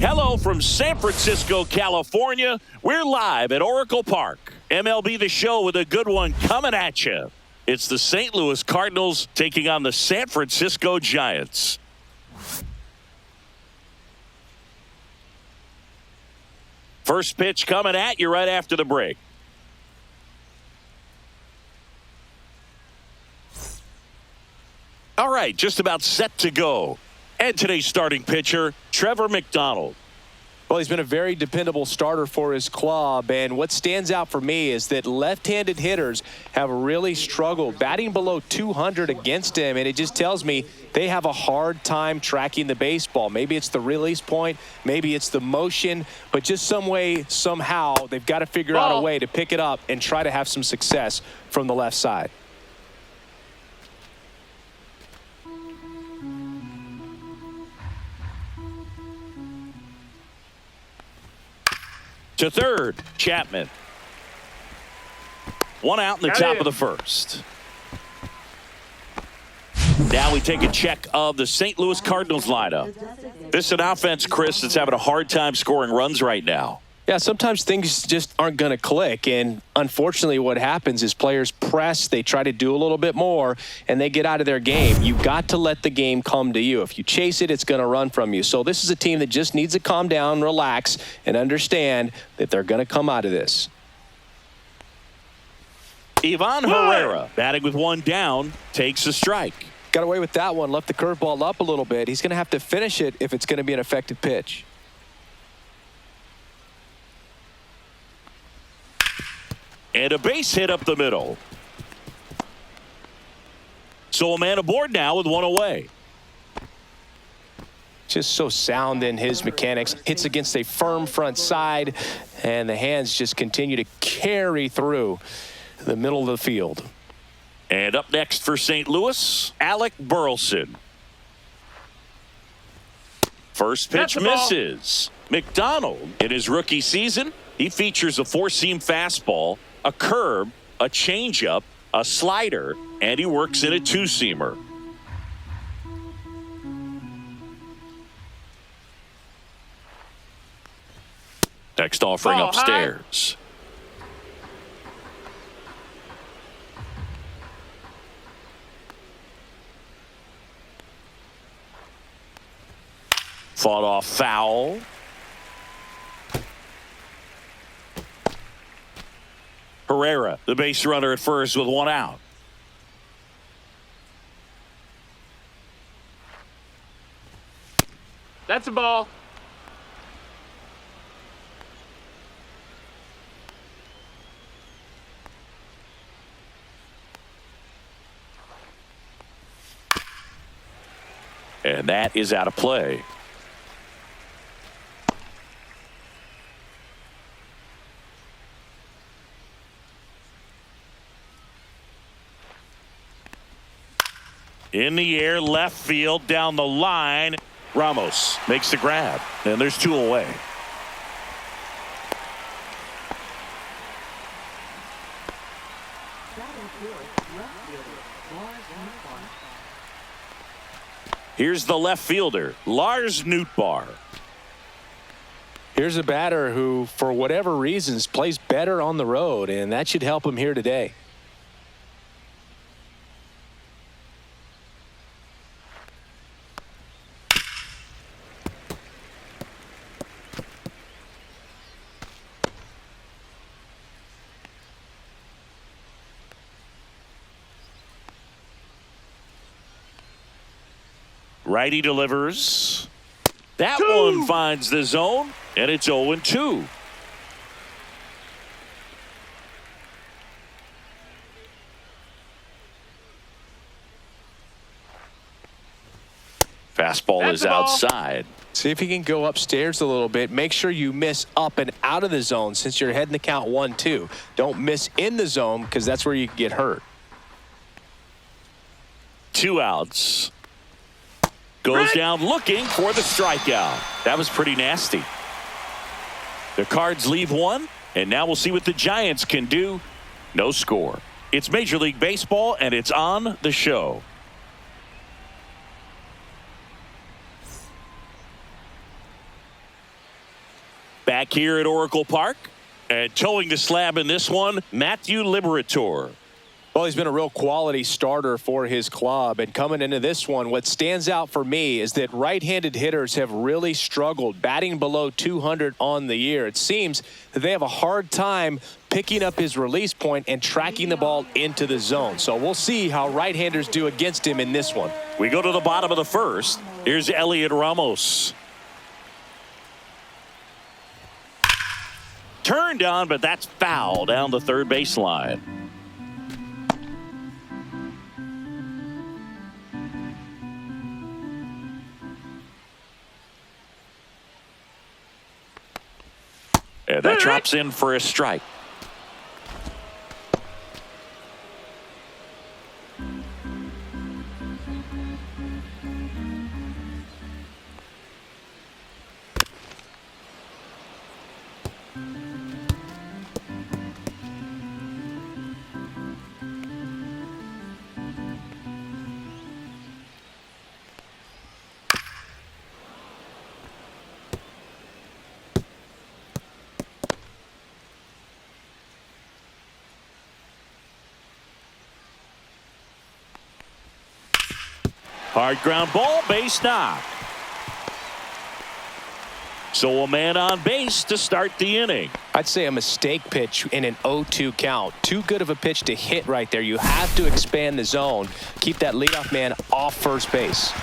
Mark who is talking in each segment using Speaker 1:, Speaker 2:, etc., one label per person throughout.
Speaker 1: Hello from San Francisco, California. We're live at Oracle Park. MLB The Show with a good one coming at you. It's the St. Louis Cardinals taking on the San Francisco Giants. First pitch coming at you right after the break. All right, just about set to go. And today's starting pitcher, Trevor McDonald.
Speaker 2: Well, he's been a very dependable starter for his club, and what stands out for me is that left-handed hitters have really struggled batting below 200 against him, and it just tells me they have a hard time tracking the baseball. Maybe it's the release point, maybe it's the motion, but just some way, somehow, they've got to figure out a way to pick it up and try to have some success from the left side.
Speaker 1: To third, Chapman. One out in the top of the first. Now we take a check of the St. Louis Cardinals lineup. This is an offense, Chris, that's having a hard time scoring runs right now.
Speaker 2: Yeah, sometimes things just aren't going to click, and unfortunately what happens is players press, they try to do a little bit more, and they get out of their game. You've got to let the game come to you. If you chase it, it's going to run from you. So this is a team that just needs to calm down, relax, and understand that they're going to come out of this.
Speaker 1: Ivan Herrera, batting with one down, takes a strike.
Speaker 2: Got away with that one, left the curveball up a little bit. He's going to have to finish it if it's going to be an effective pitch.
Speaker 1: And a base hit up the middle. So a man aboard now with one away.
Speaker 2: Just so sound in his mechanics. Hits against a firm front side, and the hands just continue to carry through the middle of the field.
Speaker 1: And up next for St. Louis, Alec Burleson. First pitch misses. McDonald, in his rookie season, he features a four-seam fastball, a curve, a changeup, a slider, and he works in a two-seamer. Next offering upstairs. Fought off foul. Herrera, the base runner at first with one out.
Speaker 3: That's a ball.
Speaker 1: And that is out of play. In the air, left field, down the line. Ramos makes the grab, and there's two away. Here's the left fielder, Lars Nootbaar.
Speaker 2: Here's a batter who, for whatever reasons, plays better on the road, and that should help him here today.
Speaker 1: Righty delivers. That one finds the zone, and it's 0-2. Fastball is outside.
Speaker 2: See if he can go upstairs a little bit. Make sure you miss up and out of the zone since you're heading the count 1-2. Don't miss in the zone because that's where you can get hurt.
Speaker 1: 2 outs. Goes down looking for the strikeout. That was pretty nasty. The Cards leave one, and now we'll see what the Giants can do. No score. It's Major League Baseball, and it's on the show. Back here at Oracle Park. And towing the slab in this one, Matthew Liberator.
Speaker 2: Well, he's been a real quality starter for his club. And coming into this one, what stands out for me is that right-handed hitters have really struggled, batting below 200 on the year. It seems that they have a hard time picking up his release point and tracking the ball into the zone. So we'll see how right-handers do against him in this one.
Speaker 1: We go to the bottom of the first. Here's Elliot Ramos. Turned on, but that's foul down the third baseline. And that drops in for a strike. Hard ground ball, base knock. So a man on base to start the inning.
Speaker 2: I'd say a mistake pitch in an 0-2 count. Too good of a pitch to hit right there. You have to expand the zone. Keep that leadoff man off first base.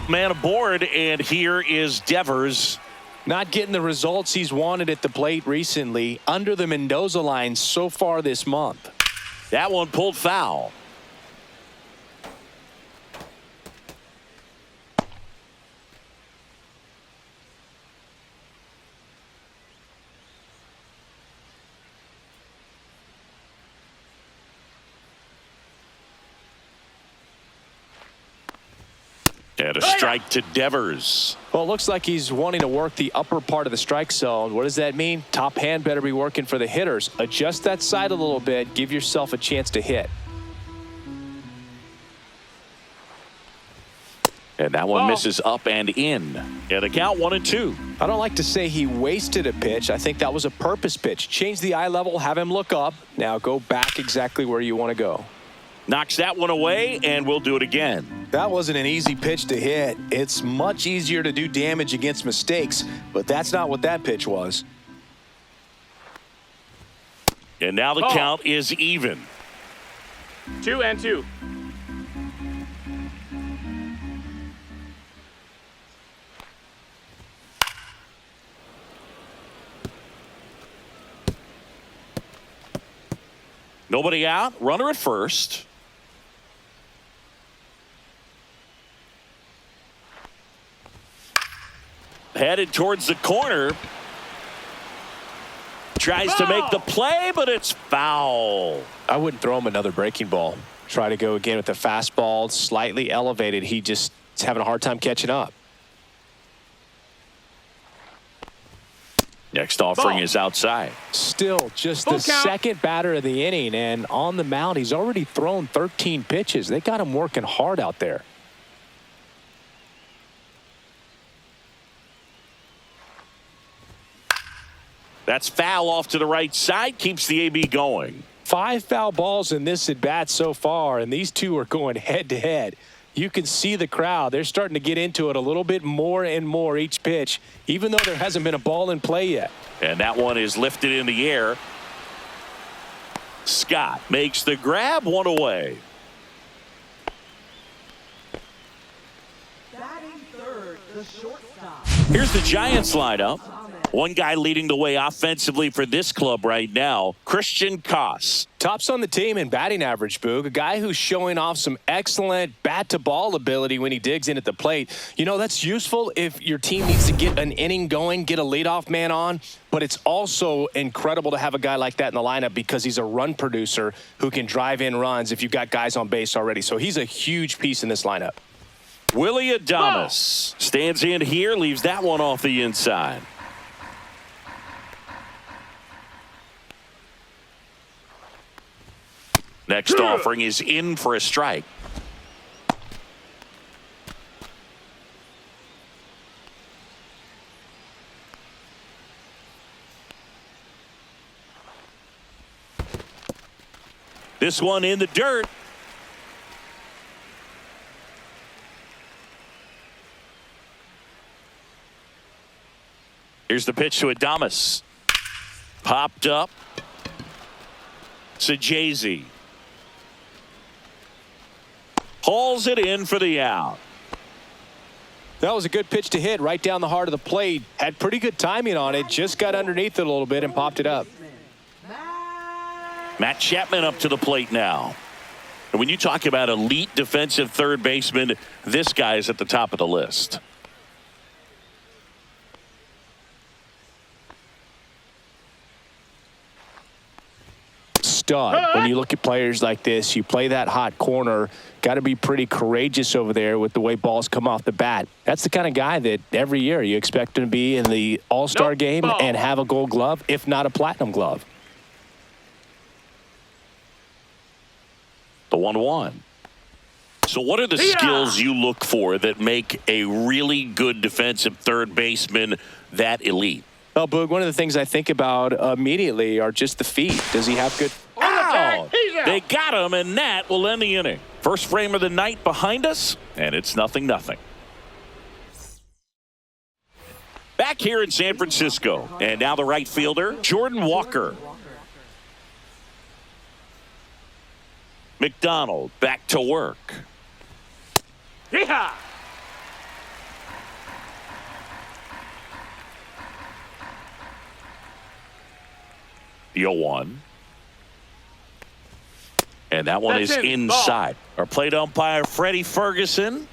Speaker 1: Man aboard, and here is Devers.
Speaker 2: Not getting the results he's wanted at the plate recently. Under the Mendoza line so far this month.
Speaker 1: That one pulled foul. And a strike to Devers.
Speaker 2: Well, it looks like he's wanting to work the upper part of the strike zone. What does that mean? Top hand better be working for the hitters. Adjust that side a little bit. Give yourself a chance to hit.
Speaker 1: And that one misses up and in. And the count 1-2.
Speaker 2: I don't like to say he wasted a pitch. I think that was a purpose pitch. Change the eye level, have him look up. Now go back exactly where you want to go.
Speaker 1: Knocks that one away, and we'll do it again.
Speaker 2: That wasn't an easy pitch to hit. It's much easier to do damage against mistakes, but that's not what that pitch was.
Speaker 1: And now the count is even.
Speaker 3: 2-2.
Speaker 1: Nobody out. Runner at first. Headed towards the corner. Tries to make the play, but it's foul.
Speaker 2: I wouldn't throw him another breaking ball. Try to go again with the fastball, slightly elevated. He just is having a hard time catching up.
Speaker 1: Next offering is outside.
Speaker 2: Still just the second batter of the inning, and on the mound, he's already thrown 13 pitches. They got him working hard out there.
Speaker 1: That's foul off to the right side. Keeps the AB going.
Speaker 2: 5 foul balls in this at bat so far, and these two are going head to head. You can see the crowd. They're starting to get into it a little bit more and more each pitch, even though there hasn't been a ball in play yet.
Speaker 1: And that one is lifted in the air. Scott makes the grab, one away.
Speaker 4: Batting third, the shortstop.
Speaker 1: Here's the Giants lineup. One guy leading the way offensively for this club right now, Christian Koss.
Speaker 2: Tops on the team in batting average, Boog. A guy who's showing off some excellent bat-to-ball ability when he digs in at the plate. You know, that's useful if your team needs to get an inning going, get a leadoff man on. But it's also incredible to have a guy like that in the lineup because he's a run producer who can drive in runs if you've got guys on base already. So he's a huge piece in this lineup.
Speaker 1: Willie Adames stands in here, leaves that one off the inside. Next offering is in for a strike. This one in the dirt. Here's the pitch to Adames. Popped up. Sajazi. Hauls it in for the out.
Speaker 2: That was a good pitch to hit right down the heart of the plate. Had pretty good timing on it. Just got underneath it a little bit and popped it up.
Speaker 1: Matt Chapman up to the plate now. And when you talk about elite defensive third baseman, this guy is at the top of the list.
Speaker 2: Stud. When you look at players like this, you play that hot corner, got to be pretty courageous over there with the way balls come off the bat. That's the kind of guy that every year you expect him to be in the All-Star game and have a Gold Glove, if not a Platinum Glove.
Speaker 1: The 1-1. So what are the skills you look for that make a really good defensive third baseman that elite?
Speaker 2: Well, Boog, one of the things I think about immediately are just the feet. Does he have good...
Speaker 1: Ow! They got him, and that will end the inning. First frame of the night behind us, and it's 0-0. Back here in San Francisco, and now the right fielder, Jordan Walker. McDonald back to work.
Speaker 3: Yeehaw!
Speaker 1: The 0-1. And that one
Speaker 3: That's
Speaker 1: is
Speaker 3: in.
Speaker 1: inside. Our plate umpire, Freddie Ferguson.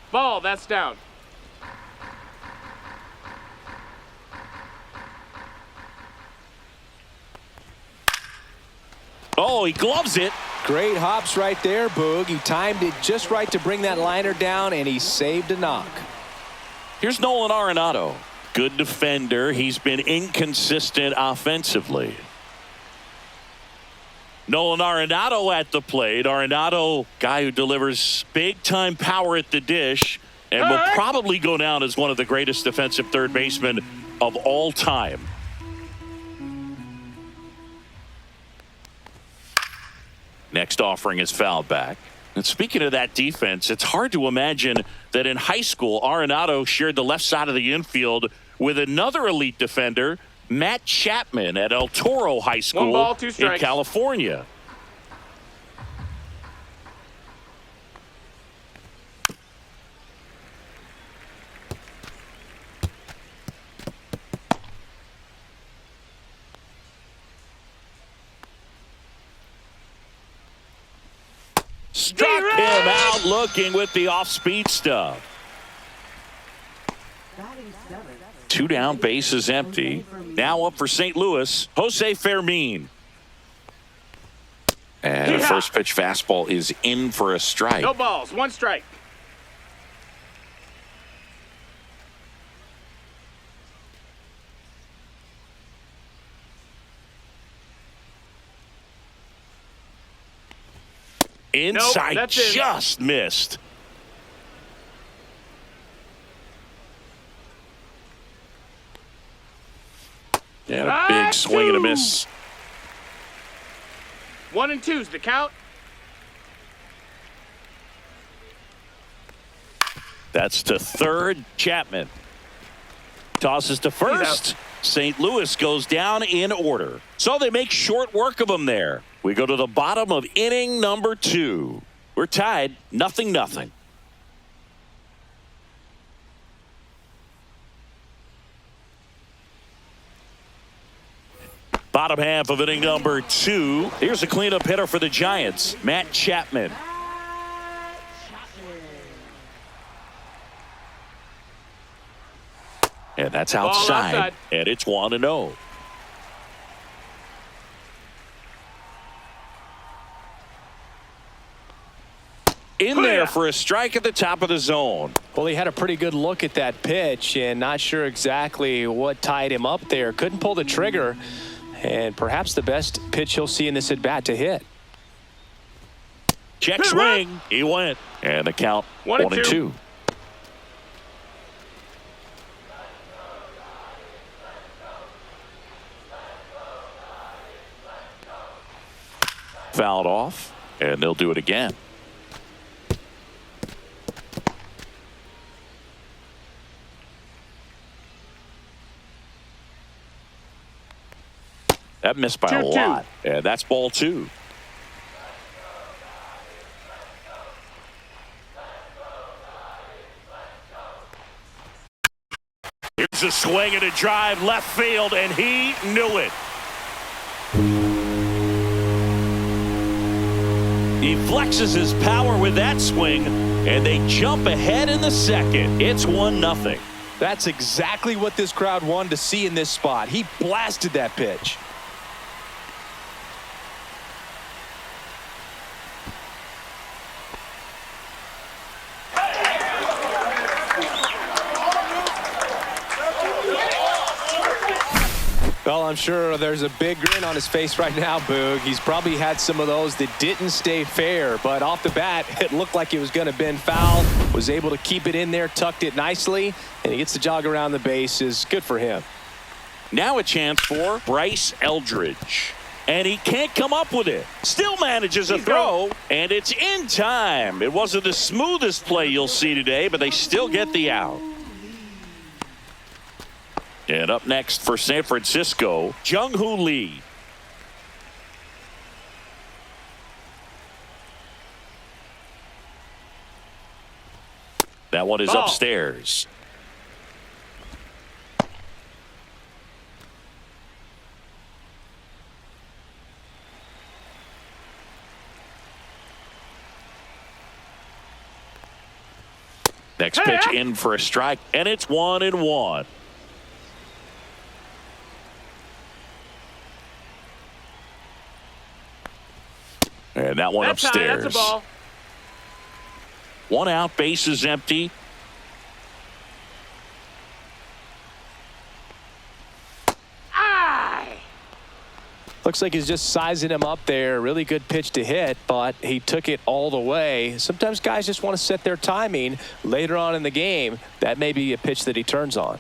Speaker 3: Ball, that's down.
Speaker 1: Oh, he gloves it.
Speaker 2: Great hops right there, Boog. He timed it just right to bring that liner down, and he saved a knock.
Speaker 1: Here's Nolan Arenado. Good defender. He's been inconsistent offensively. Nolan Arenado at the plate. Arenado, guy who delivers big-time power at the dish and will probably go down as one of the greatest defensive third basemen of all time. Next offering is fouled back. And speaking of that defense, it's hard to imagine that in high school, Arenado shared the left side of the infield with another elite defender, Matt Chapman, at El Toro High School
Speaker 3: 1 ball, 2
Speaker 1: in
Speaker 3: strikes.
Speaker 1: California. Struck him out looking with the off-speed stuff. 2 down, bases empty. Now up for St. Louis, Jose Fermin. And the first pitch fastball is in for a strike.
Speaker 3: No balls, 1 strike.
Speaker 1: Inside,
Speaker 3: Nope, that's in.
Speaker 1: just missed. And a big swing and a miss.
Speaker 3: 1 and 2's the count.
Speaker 1: That's to third. Chapman tosses to first. St. Louis goes down in order. So they make short work of him there. We go to the bottom of inning number 2. We're tied 0-0. Bottom half of inning number 2. Here's a cleanup hitter for the Giants, Matt Chapman. And that's outside. And it's 1-0. In there for a strike at the top of the zone.
Speaker 2: Well, he had a pretty good look at that pitch and not sure exactly what tied him up there. Couldn't pull the trigger, and perhaps the best pitch he'll see in this at-bat to hit.
Speaker 1: Check swing. He went. And the count 1-2. Fouled off, and they'll do it again. That missed by a lot, and that's ball 2. Here's a swing and a drive left field, and he knew it. He flexes his power with that swing, and they jump ahead in the second. It's 1-0.
Speaker 2: That's exactly what this crowd wanted to see in this spot. He blasted that pitch. Well, I'm sure there's a big grin on his face right now, Boog. He's probably had some of those that didn't stay fair, but off the bat, it looked like it was going to bend foul. Was able to keep it in there, tucked it nicely, and he gets the jog around the bases. Good for him.
Speaker 1: Now a chance for Bryce Eldridge. And he can't come up with it. Still manages a throw, and it's in time. It wasn't the smoothest play you'll see today, but they still get the out. And up next for San Francisco, Jung-Hoo Lee. That one is upstairs. Next pitch in for a strike, and it's 1-1. And that one upstairs.
Speaker 3: That's a ball.
Speaker 1: 1 out, base is empty.
Speaker 2: Looks like he's just sizing him up there. Really good pitch to hit, but he took it all the way. Sometimes guys just want to set their timing later on in the game. That may be a pitch that he turns on.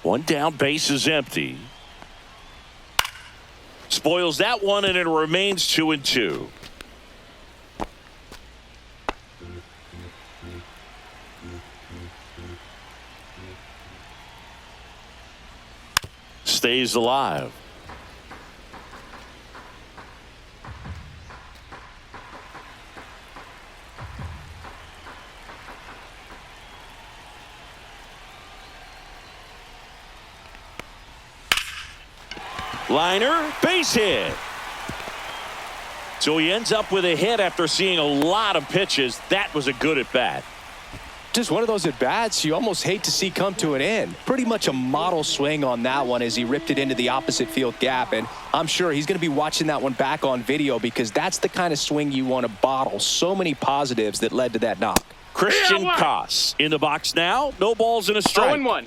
Speaker 1: One down, base is empty. Spoils that one, and it remains 2-2. Stays alive. Liner, base hit. So he ends up with a hit after seeing a lot of pitches. That was a good at bat.
Speaker 2: Just one of those at bats you almost hate to see come to an end. Pretty much a model swing on that one as he ripped it into the opposite field gap, and I'm sure he's going to be watching that one back on video because that's the kind of swing you want to bottle. So many positives that led to that knock.
Speaker 1: Christian Koss in the box now. No balls and a strike.
Speaker 3: 0-1.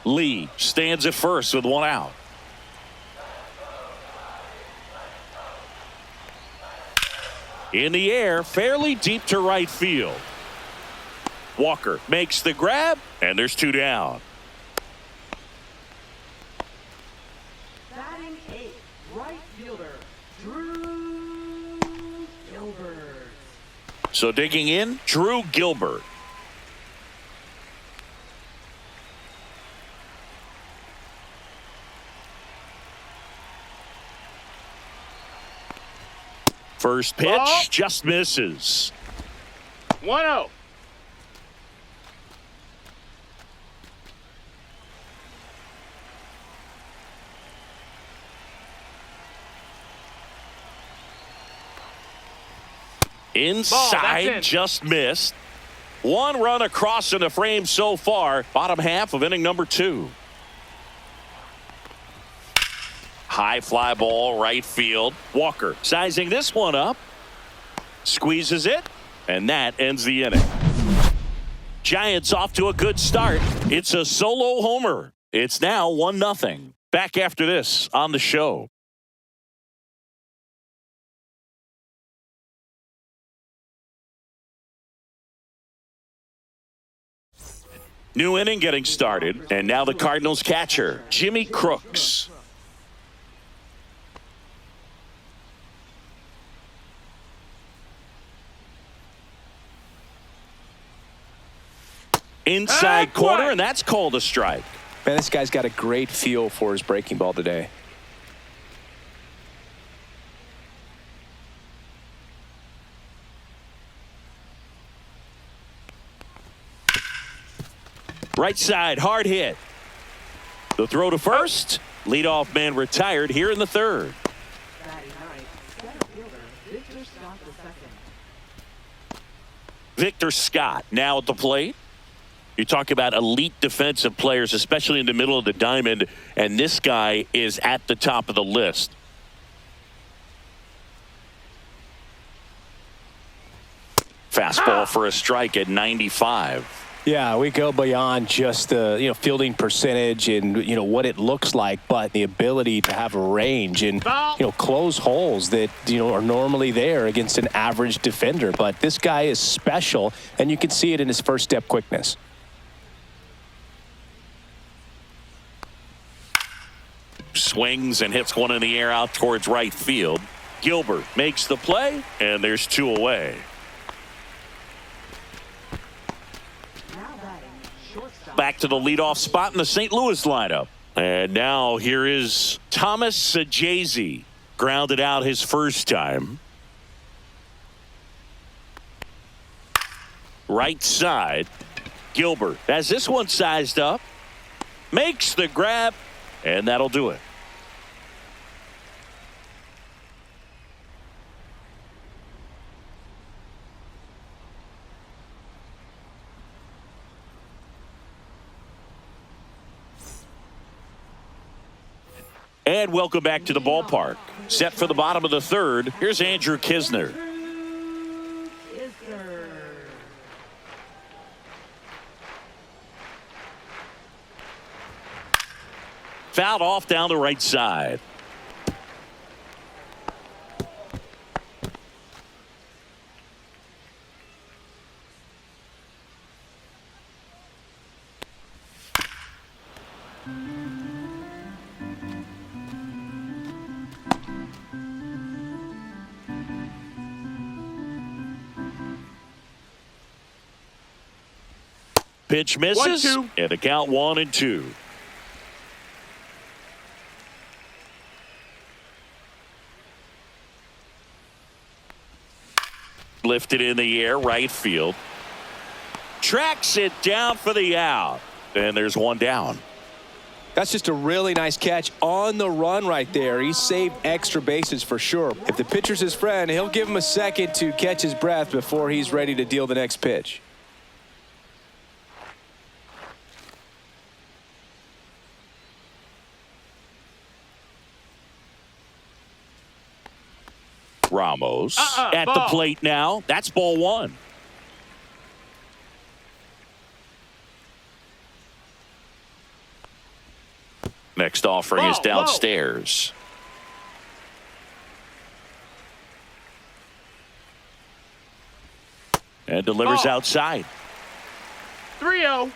Speaker 1: Lee stands at first with 1 out. In the air, fairly deep to right field. Walker makes the grab, and there's 2 down.
Speaker 4: Batting 8, right fielder, Drew Gilbert.
Speaker 1: So digging in, Drew Gilbert. First pitch just misses.
Speaker 3: 1-0.
Speaker 1: Inside, just missed. 1 run across in the frame so far. Bottom half of inning number 2. High fly ball, right field. Walker sizing this one up. Squeezes it, and that ends the inning. Giants off to a good start. It's a solo homer. It's now 1-0. Back after this on the show. New inning getting started, and now the Cardinals catcher, Jimmy Crooks. Inside corner, and that's called a strike.
Speaker 2: Man, this guy's got a great feel for his breaking ball today.
Speaker 1: Right side, hard hit. The throw to first. Leadoff man retired here in the third.
Speaker 4: Batting ninth, center fielder, Victor Scott II.
Speaker 1: Victor Scott now at the plate. You talk about elite defensive players, especially in the middle of the diamond, and this guy is at the top of the list. Fastball for a strike at 95.
Speaker 2: Yeah, we go beyond just the fielding percentage and what it looks like, but the ability to have a range and close holes that are normally there against an average defender. But this guy is special, and you can see it in his first step quickness.
Speaker 1: Swings and hits one in the air out towards right field. Gilbert makes the play, and there's 2 away. Back to the leadoff spot in the St. Louis lineup. And now here is Thomas Sajazi. Grounded out his first time. Right side. Gilbert has this one sized up. Makes the grab, and that'll do it. And welcome back to the ballpark. Set for the bottom of the third. Here's Andrew Kisner. Fouled off down the right side. Pitch misses,
Speaker 3: 1-2.
Speaker 1: and the count 1-2. Lifted in the air, right field. Tracks it down for the out. And there's one down.
Speaker 2: That's just a really nice catch on the run right there. He saved extra bases for sure. If the pitcher's his friend, he'll give him a second to catch his breath before he's ready to deal the next pitch.
Speaker 1: Ramos at the
Speaker 3: ball.
Speaker 1: plate now. That's ball one. Next offering is downstairs. And delivers outside.
Speaker 3: 3-0.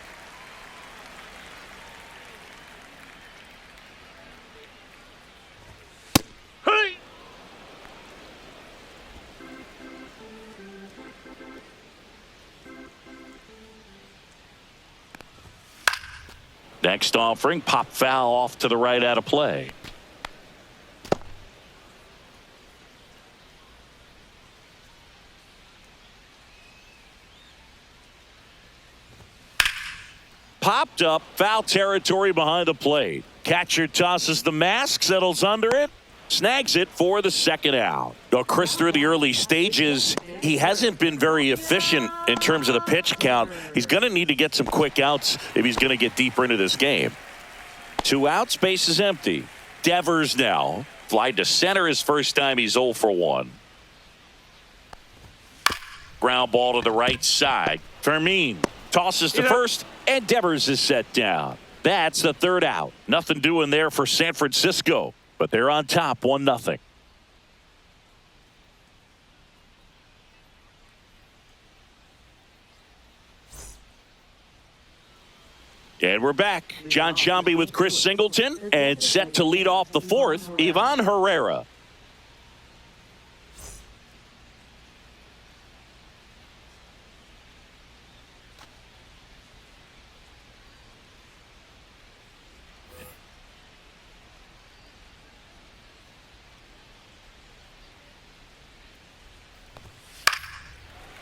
Speaker 3: Hey!
Speaker 1: Next offering, pop foul off to the right out of play. Popped up, foul territory behind the plate. Catcher tosses the mask, settles under it, snags it for the second out. Now, Chris, through the early stages, he hasn't been very efficient in terms of the pitch count. He's going to need to get some quick outs if he's going to get deeper into this game. 2 outs, base is empty. Devers now. Fly to center his first time. He's 0 for 1. ground ball to the right side. Fermin tosses to first, and Devers is set down. That's the third out. Nothing doing there for San Francisco, but they're on top 1-0. And we're back. John Sciambi with Chris Singleton, and set to lead off the fourth, Ivan Herrera.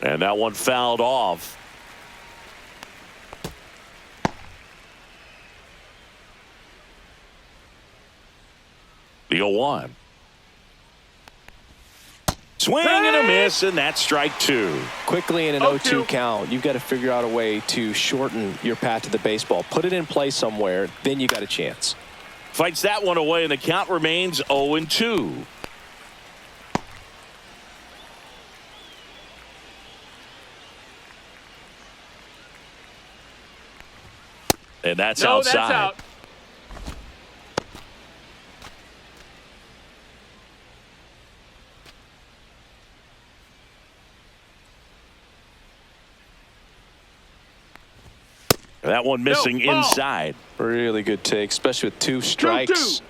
Speaker 1: And that one fouled off. The 0-1. Swing and a miss, and that's strike two.
Speaker 2: Quickly in an 0-2 count, you've got to figure out a way to shorten your path to the baseball. Put it in play somewhere, then you got a chance.
Speaker 1: Fights that one away, and the count remains 0-2. And that's outside.
Speaker 3: That's out.
Speaker 1: That one missing inside.
Speaker 2: Really good take, especially with 2 strikes.
Speaker 3: 2-2.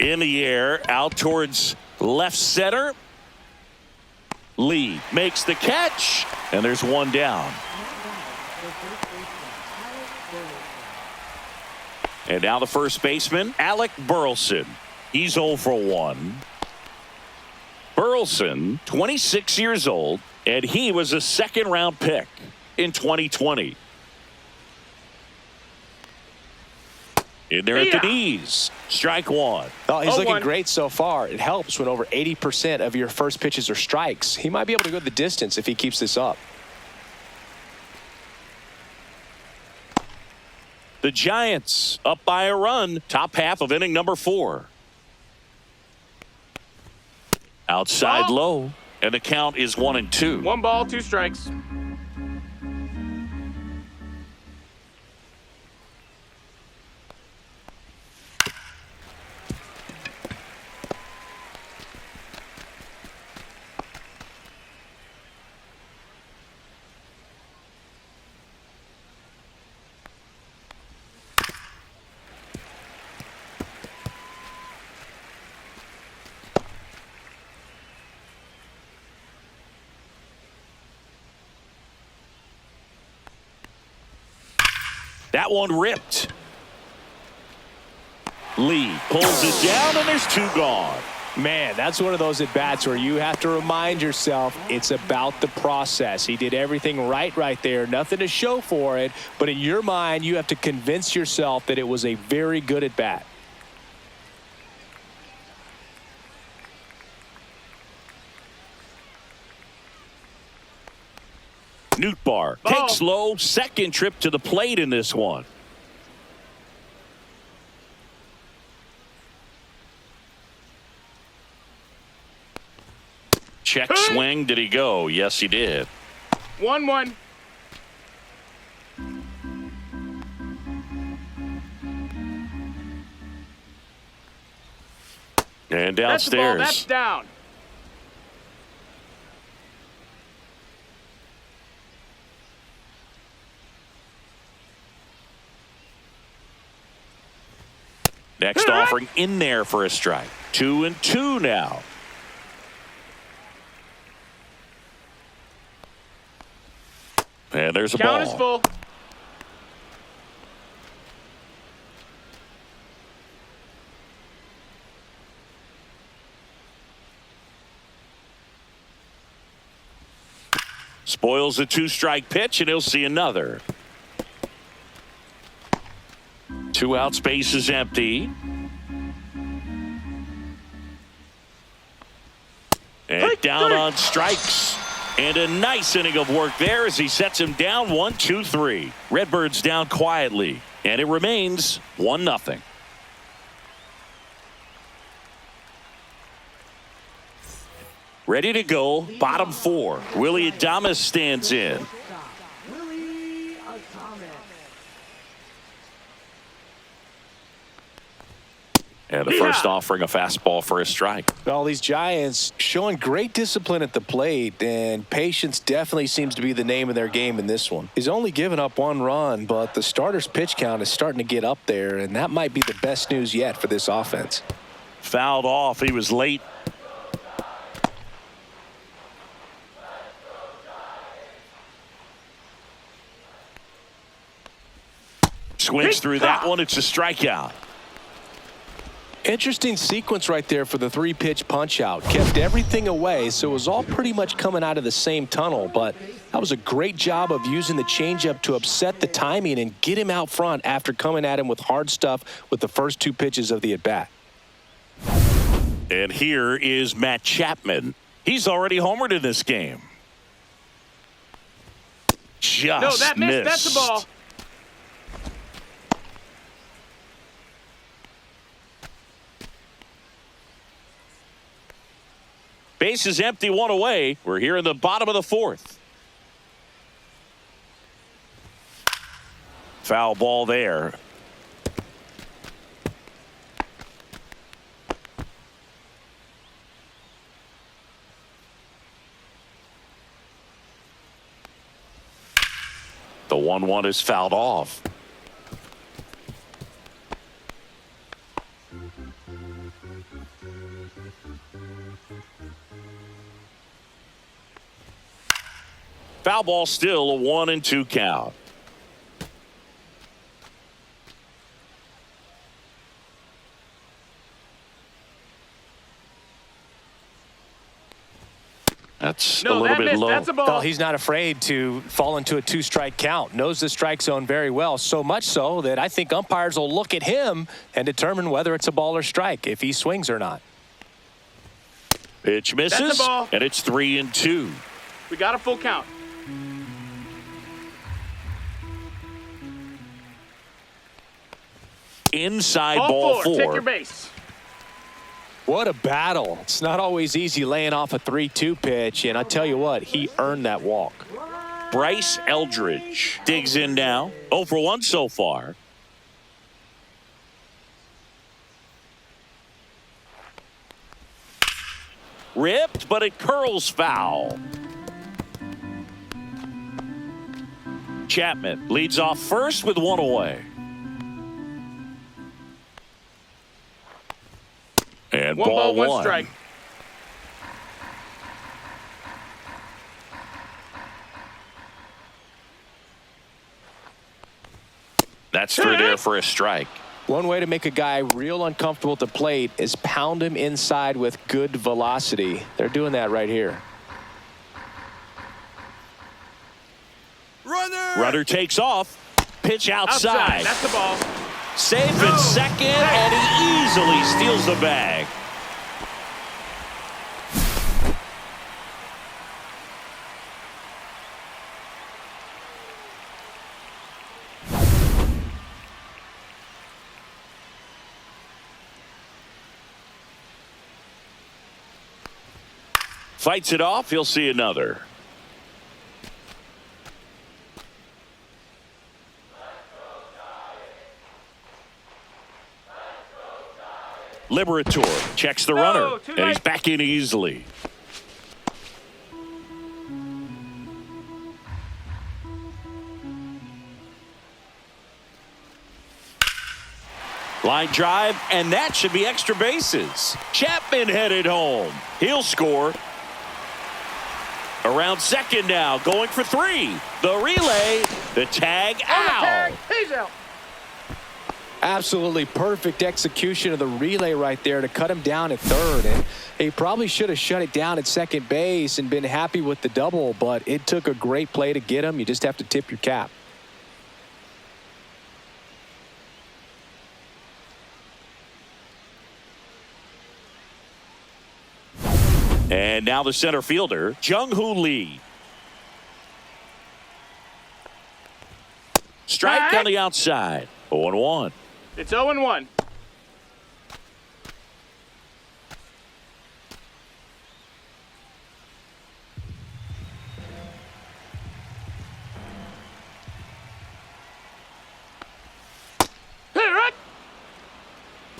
Speaker 1: In the air, out towards left center. Lee makes the catch, and there's one down. And now the first baseman, Alec Burleson. He's 0 for 1. Burleson, 26 years old, and he was a second-round pick in 2020. In there at the knees. Strike one.
Speaker 2: Oh, he's looking great so far. It helps when over 80% of your first pitches are strikes. He might be able to go the distance if he keeps this up.
Speaker 1: The Giants up by a run. Top half of inning number 4. Outside low. And the count is 1-2.
Speaker 3: 1 ball, 2 strikes.
Speaker 1: That one ripped. Lee pulls it down, and there's 2 gone.
Speaker 2: Man, that's one of those at-bats where you have to remind yourself it's about the process. He did everything right there. Nothing to show for it. But in your mind, you have to convince yourself that it was a very good at-bat.
Speaker 1: Nootbaar takes low. Second trip to the plate in this one. Check swing. Did he go? Yes, he did.
Speaker 3: 1-1.
Speaker 1: And
Speaker 3: That's the ball.
Speaker 1: downstairs.
Speaker 3: That's down.
Speaker 1: Next offering in there for a strike. 2-2 now. And there's a ball.
Speaker 3: Count is full.
Speaker 1: Spoils the 2-strike pitch, and he'll see another. 2 out, space is empty. And down on strikes. And a nice inning of work there as he sets him down 1-2-3. Redbirds down quietly. And it remains 1-0. Ready to go, bottom 4. Willie Adames stands in.
Speaker 4: Willie Adames.
Speaker 1: And the first offering a fastball for a strike.
Speaker 2: Well, these Giants showing great discipline at the plate, and patience definitely seems to be the name of their game in this one. He's only given up 1 run, but the starter's pitch count is starting to get up there, and that might be the best news yet for this offense.
Speaker 1: Fouled off. He was late. Swings through that one. It's a strikeout.
Speaker 2: Interesting sequence right there for the 3-pitch punch out. Kept everything away, so it was all pretty much coming out of the same tunnel, but that was a great job of using the changeup to upset the timing and get him out front after coming at him with hard stuff with the first 2 pitches of the at-bat.
Speaker 1: And here is Matt Chapman. He's already homered in this game. Just
Speaker 3: No, that missed.
Speaker 1: missed.
Speaker 3: That's the ball.
Speaker 1: Base is empty, 1 away. We're here in the bottom of the 4th. Foul ball there. The 1-1 is fouled off. Foul ball, still a 1-2 count. That's a little
Speaker 3: that
Speaker 1: bit
Speaker 3: missed.
Speaker 1: low.
Speaker 3: That's a ball.
Speaker 2: Well, he's not afraid to fall into a 2-strike count. Knows the strike zone very well, so much so that I think umpires will look at him and determine whether it's a ball or strike, if he swings or not.
Speaker 1: Pitch misses,
Speaker 3: That's a ball.
Speaker 1: and it's 3-2.
Speaker 3: We got a full count.
Speaker 1: Inside
Speaker 3: Ball
Speaker 1: ball
Speaker 3: 4. Take
Speaker 1: 4.
Speaker 3: your base.
Speaker 2: What a battle. It's not always easy laying off a 3-2 pitch, and I tell you what, he earned that walk.
Speaker 1: Bryce Eldridge digs in now. 0 for 1 so far. Ripped, but it curls foul. Chapman leads off first with 1 away. And
Speaker 3: 1 ball, 1
Speaker 1: 1.
Speaker 3: strike.
Speaker 1: That's through there for a strike.
Speaker 2: One way to make a guy real uncomfortable at the plate is pound him inside with good velocity. They're doing that right here.
Speaker 1: Runner takes off. Pitch outside.
Speaker 3: That's the ball.
Speaker 1: Safe at second, and he easily steals the bag. Fights it off. He'll see another. Liberator checks the runner,
Speaker 3: too
Speaker 1: and he's
Speaker 3: late.
Speaker 1: back in easily. Line drive, and that should be extra bases. Chapman headed home. He'll score. Around second now, going for 3. The relay, the tag out.
Speaker 3: He's out.
Speaker 2: Absolutely perfect execution of the relay right there to cut him down at third. And he probably should have shut it down at second base and been happy with the double, but it took a great play to get him. You just have to tip your cap.
Speaker 1: And now the center fielder, Jung-Hoo Lee. Strike on the outside. 0-1.
Speaker 3: It's 0-1.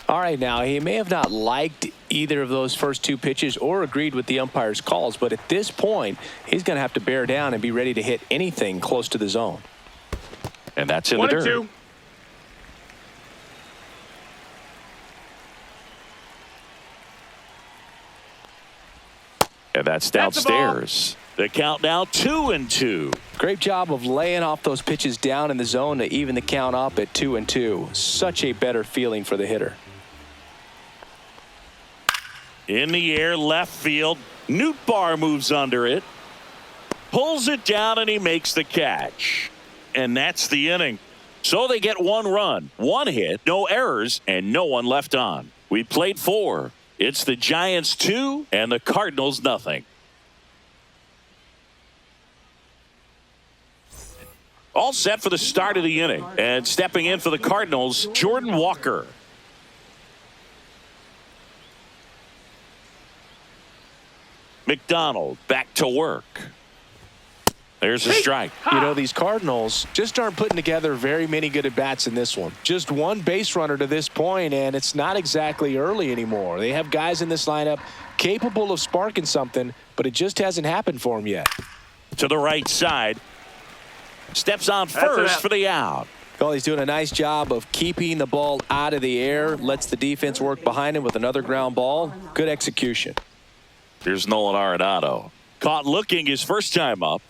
Speaker 2: All right, now, he may have not liked either of those first two pitches or agreed with the umpire's calls, but at this point, he's going to have to bear down and be ready to hit anything close to the zone.
Speaker 1: And that's in the
Speaker 3: 1
Speaker 1: dirt.
Speaker 3: 2.
Speaker 1: And that's
Speaker 3: That's the ball.
Speaker 1: downstairs. The count now 2-2.
Speaker 2: Great job of laying off those pitches down in the zone to even the count up at 2-2. Such a better feeling for the hitter.
Speaker 1: In the air, left field. Nootbaar moves under it. Pulls it down, and he makes the catch. And that's the inning. So they get 1 run, 1 hit, no errors, and no one left on. We played 4. It's the Giants 2 and the Cardinals nothing. All set for the start of the inning. And stepping in for the Cardinals, Jordan Walker. McDonald back to work. There's a strike.
Speaker 2: You know, these Cardinals just aren't putting together very many good at-bats in this one. Just 1 base runner to this point, and it's not exactly early anymore. They have guys in this lineup capable of sparking something, but it just hasn't happened for them yet.
Speaker 1: To the right side. Steps on
Speaker 3: That's
Speaker 1: first
Speaker 3: it.
Speaker 1: for the out.
Speaker 2: Well, he's doing a nice job of keeping the ball out of the air, lets the defense work behind him with another ground ball. Good execution.
Speaker 1: Here's Nolan Arenado. Caught looking his first time up.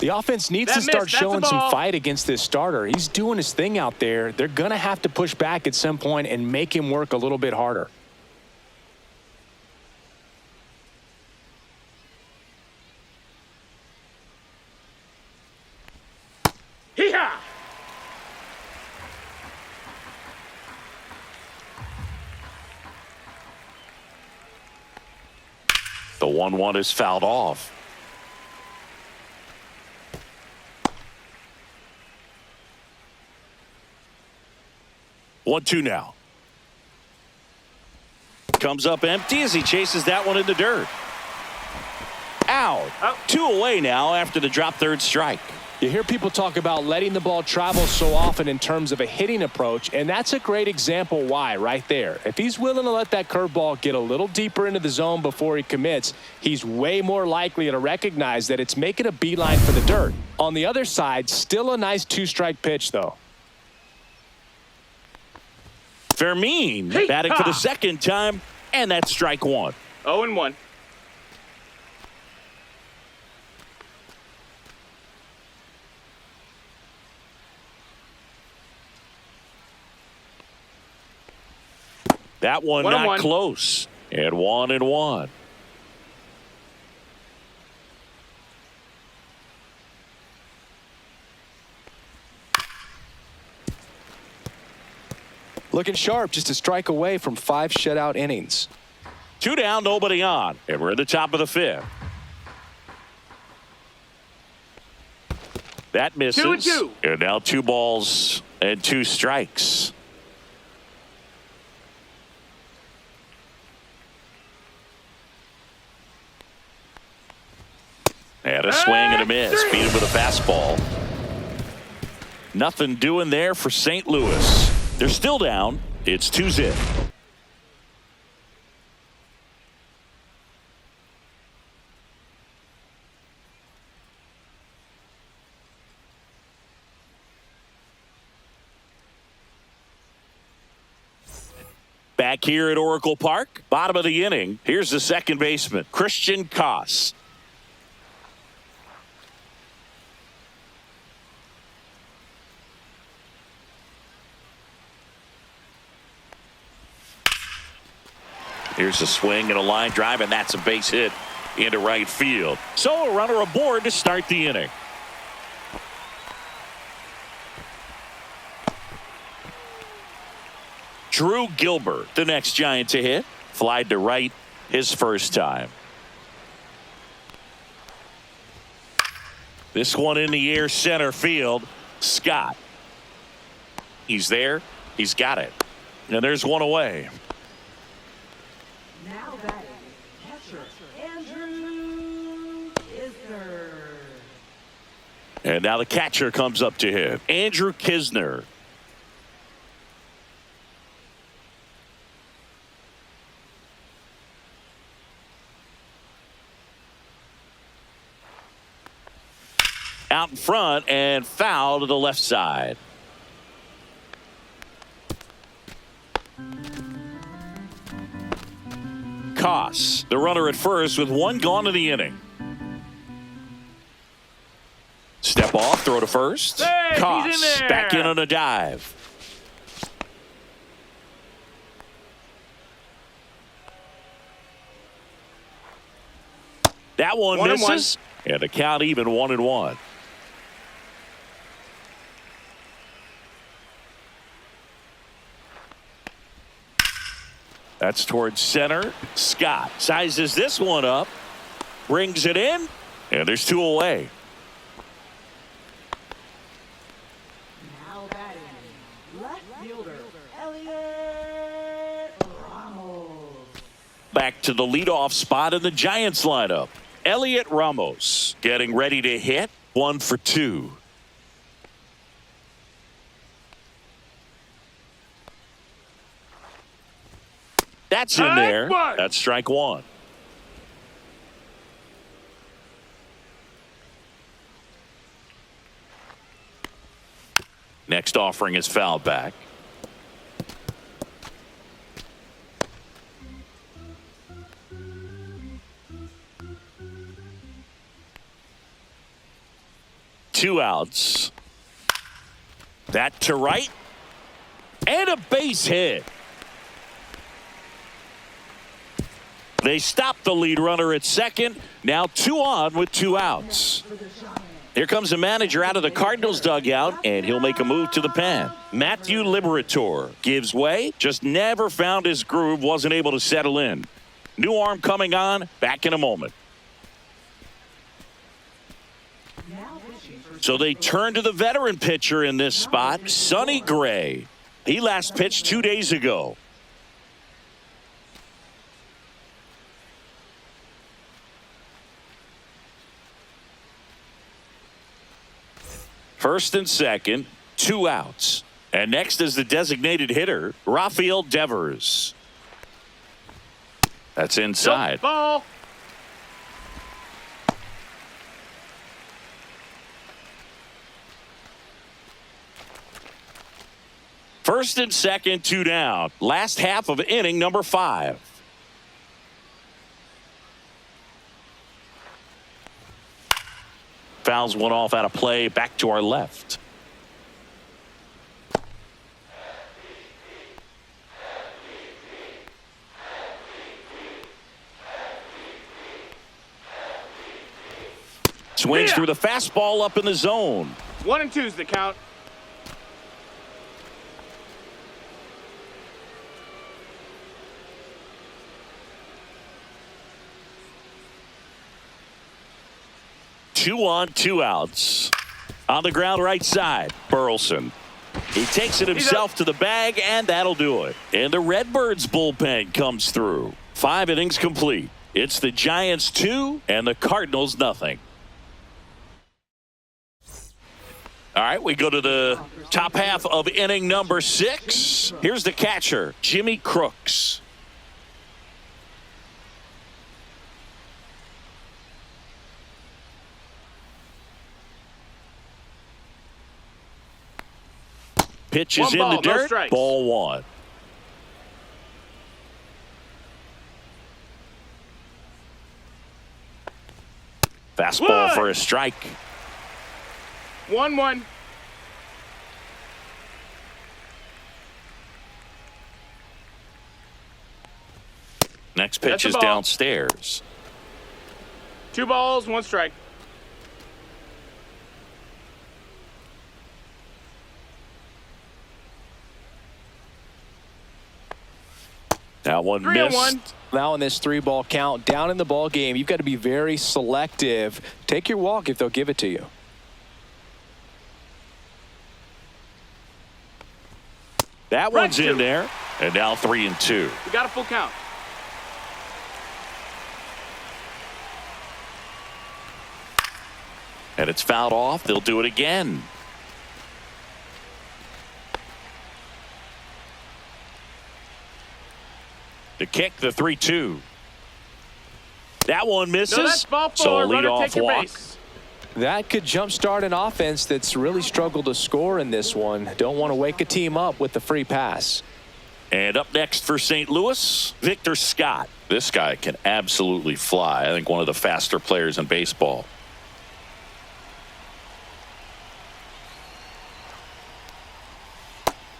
Speaker 2: The offense needs
Speaker 3: That
Speaker 2: to start
Speaker 3: missed. That's
Speaker 2: showing
Speaker 3: the
Speaker 2: some
Speaker 3: ball.
Speaker 2: fight against this starter. He's doing his thing out there. They're going to have to push back at some point and make him work a little bit harder.
Speaker 3: Hee-haw!
Speaker 1: The 1-1 is fouled off. One, 2 now. Comes up empty as he chases that one in the dirt. Out.
Speaker 3: Oh.
Speaker 1: 2 away now after the drop third strike.
Speaker 2: You hear people talk about letting the ball travel so often in terms of a hitting approach, and that's a great example why right there. If he's willing to let that curveball get a little deeper into the zone before he commits, he's way more likely to recognize that it's making a beeline for the dirt. On the other side, still a nice 2-strike pitch, though.
Speaker 1: Fermin
Speaker 3: Hey,
Speaker 1: batting for
Speaker 3: ha.
Speaker 1: the second time, and that's strike 1.
Speaker 3: 0-1.
Speaker 1: That one not
Speaker 3: 1-1.
Speaker 1: close. And 1-1.
Speaker 2: Looking sharp, just a strike away from 5 shutout innings.
Speaker 1: 2 down, nobody on. And we're at the top of the 5th. That misses.
Speaker 3: 2-2.
Speaker 1: And now 2 balls and 2 strikes. And a swing and a miss. Beat him with a fastball. Nothing doing there for St. Louis. They're still down. It's 2-0. Back here at Oracle Park, bottom of the inning. Here's the second baseman, Christian Koss. Here's a swing and a line drive, and that's a base hit into right field. So a runner aboard to start the inning. Drew Gilbert, the next Giant to hit. Flied to right his first time. This one in the air center field. Scott. He's there. He's got it. And there's one away.
Speaker 4: Now batting, catcher Andrew Kisner.
Speaker 1: And now the catcher comes up to hit. Andrew Kisner. Out in front and foul to the left side. Koss, the runner at first with one gone in the inning. Step off, throw to first.
Speaker 3: Hey, he's in
Speaker 1: Koss
Speaker 3: there.
Speaker 1: back in on a dive. That one
Speaker 3: 1-1.
Speaker 1: misses. And the count even 1-1. That's towards center. Scott sizes this one up, brings it in, and there's two away.
Speaker 4: Now batting, left fielder Elliot Ramos.
Speaker 1: Back to the leadoff spot in the Giants lineup. Elliot Ramos getting ready to hit. 1 for 2. That's in there.
Speaker 3: One.
Speaker 1: That's strike one. Next offering is fouled back. Two outs. That to right. And a base hit. They stop the lead runner at second. Now 2 on with 2 outs. Here comes the manager out of the Cardinals dugout, and he'll make a move to the pen. Matthew Liberator gives way. Just never found his groove. Wasn't able to settle in. New arm coming on. Back in a moment. So they turn to the veteran pitcher in this spot, Sonny Gray. He last pitched 2 days ago. First and second, 2 outs. And next is the designated hitter, Rafael Devers. That's inside.
Speaker 3: Ball.
Speaker 1: First and second, 2 down. Last half of inning number 5. Fouls one off out of play. Back to our left. Swings through the fastball up in the zone.
Speaker 3: 1 and 2's the count.
Speaker 1: Two on, 2 outs. On the ground right side, Burleson. He takes it himself to the bag, and that'll do it. And the Redbirds bullpen comes through. 5 innings complete. It's the Giants 2 and the Cardinals nothing. All right, we go to the top half of inning number 6. Here's the catcher, Jimmy Crooks. Pitch is in the dirt. Ball 1. Fastball for a strike.
Speaker 3: 1-1.
Speaker 1: Next pitch is downstairs.
Speaker 3: 2 balls, 1 strike.
Speaker 1: That one
Speaker 3: 3-1.
Speaker 1: missed.
Speaker 2: Now in this 3-ball count, down in the ball game, you've got to be very selective. Take your walk if they'll give it to you.
Speaker 1: That one's in there. And now 3-2.
Speaker 3: We got a full count.
Speaker 1: And it's fouled off. They'll do it again. The kick, the 3-2. That one misses.
Speaker 3: No, that's ball
Speaker 1: So
Speaker 3: forward.
Speaker 1: a lead
Speaker 3: Runner,
Speaker 1: off
Speaker 3: take your
Speaker 1: walk.
Speaker 3: base.
Speaker 2: That could jumpstart an offense that's really struggled to score in this one. Don't want to wake a team up with the free pass.
Speaker 1: And up next for St. Louis, Victor Scott. This guy can absolutely fly. I think one of the faster players in baseball.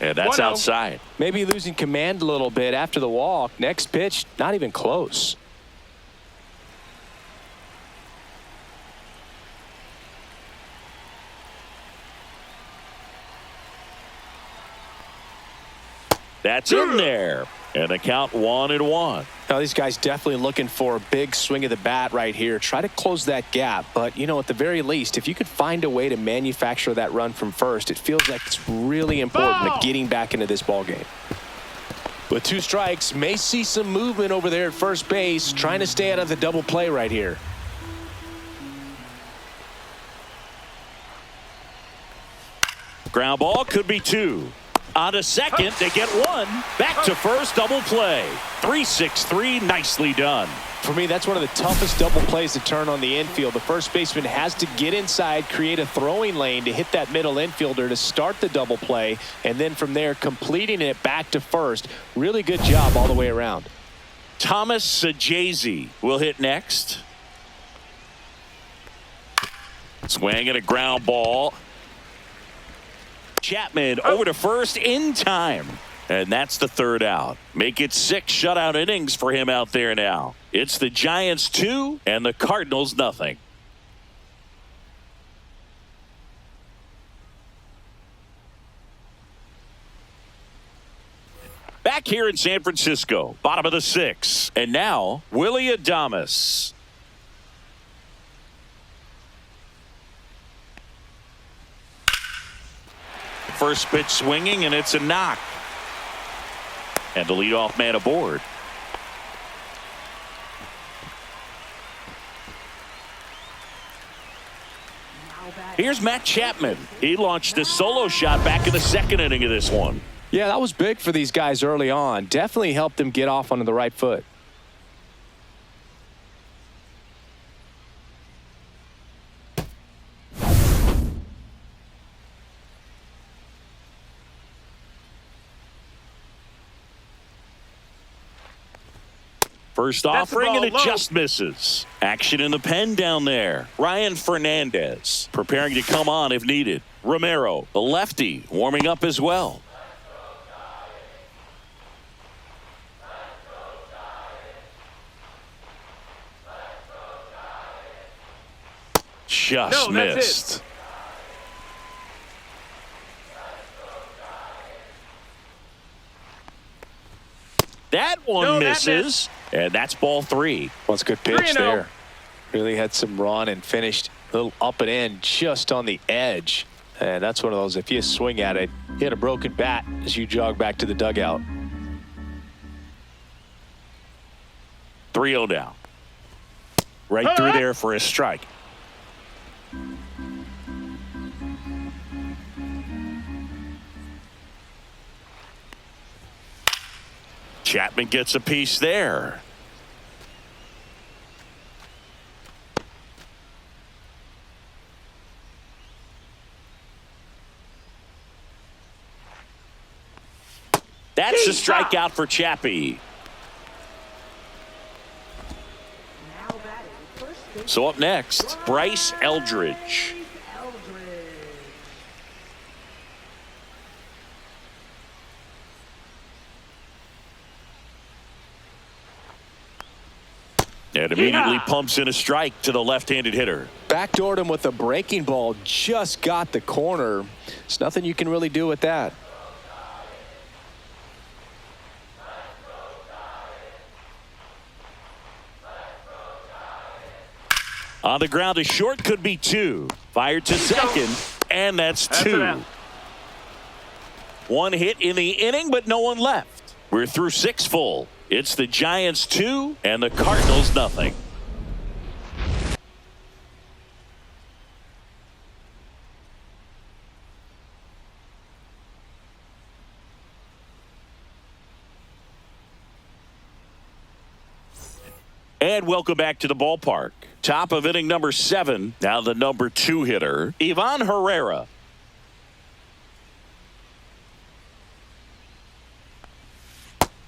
Speaker 1: And that's
Speaker 3: 1-0.
Speaker 1: outside.
Speaker 2: Maybe losing command a little bit after the walk. Next pitch, not even close.
Speaker 1: That's in there. And the count 1-1.
Speaker 2: Now, these guys definitely looking for a big swing of the bat right here. Try to close that gap. But, you know, at the very least, if you could find a way to manufacture that run from first, it feels like it's really important to getting back into this ball game. With 2 strikes, may see some movement over there at first base, trying to stay out of the double play right here.
Speaker 1: Ground ball could be 2. On to second, they get 1. Back to first, double play. 3-6-3, nicely done.
Speaker 2: For me, that's one of the toughest double plays to turn on the infield. The first baseman has to get inside, create a throwing lane to hit that middle infielder to start the double play, and then from there, completing it back to first. Really good job all the way around.
Speaker 1: Thomas Sajazi will hit next. Swinging a ground ball. Chapman over to first in time. And that's the 3rd out. Make it 6 shutout innings for him out there now. It's the Giants 2 and the Cardinals nothing. Back here in San Francisco, bottom of the 6th. And now, Willy Adames. First pitch swinging, and it's a knock. And the leadoff man aboard. Here's Matt Chapman. He launched a solo shot back in the 2nd inning of this one.
Speaker 2: Yeah, that was big for these guys early on. Definitely helped them get off onto the right foot.
Speaker 1: First offering, and it just misses. Action in the pen down there. Ryan Fernandez preparing to come on if needed. Romero, the lefty, warming up as well. Just missed. That one misses. And that's ball 3.
Speaker 2: Well, it's a good pitch there. Really had some run and finished a little up and in just on the edge. And that's one of those, if you swing at it, hit a broken bat as you jog back to the dugout.
Speaker 1: 3-0 down. Right through there for a strike. Chapman gets a piece there. That's a strikeout for Chappie. So up next, Bryce Eldridge. And immediately pumps in a strike to the left-handed hitter.
Speaker 2: Backdoored him with a breaking ball, just got the corner. There's nothing you can really do with that.
Speaker 1: On the ground, a short could be 2. Fired to second, and that's 2. One hit in the inning, but no one left. We're through 6 full. It's the Giants 2 and the Cardinals nothing. And welcome back to the ballpark. Top of inning number 7. Now the number 2 hitter, Ivan Herrera.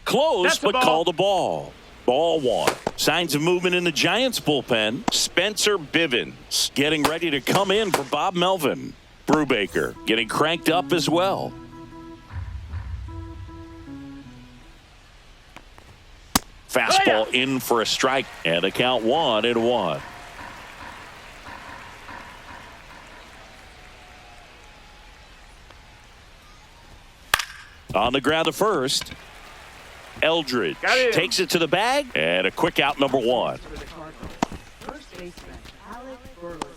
Speaker 1: Close, but called the ball. Ball 1. Signs of movement in the Giants bullpen. Spencer Bivens getting ready to come in for Bob Melvin. Brubaker getting cranked up as well. Fastball in for a strike, and the count 1-1. On the ground to first. Eldridge takes it to the bag, and a quick out, number 1.
Speaker 4: First baseman, Alec Burleson.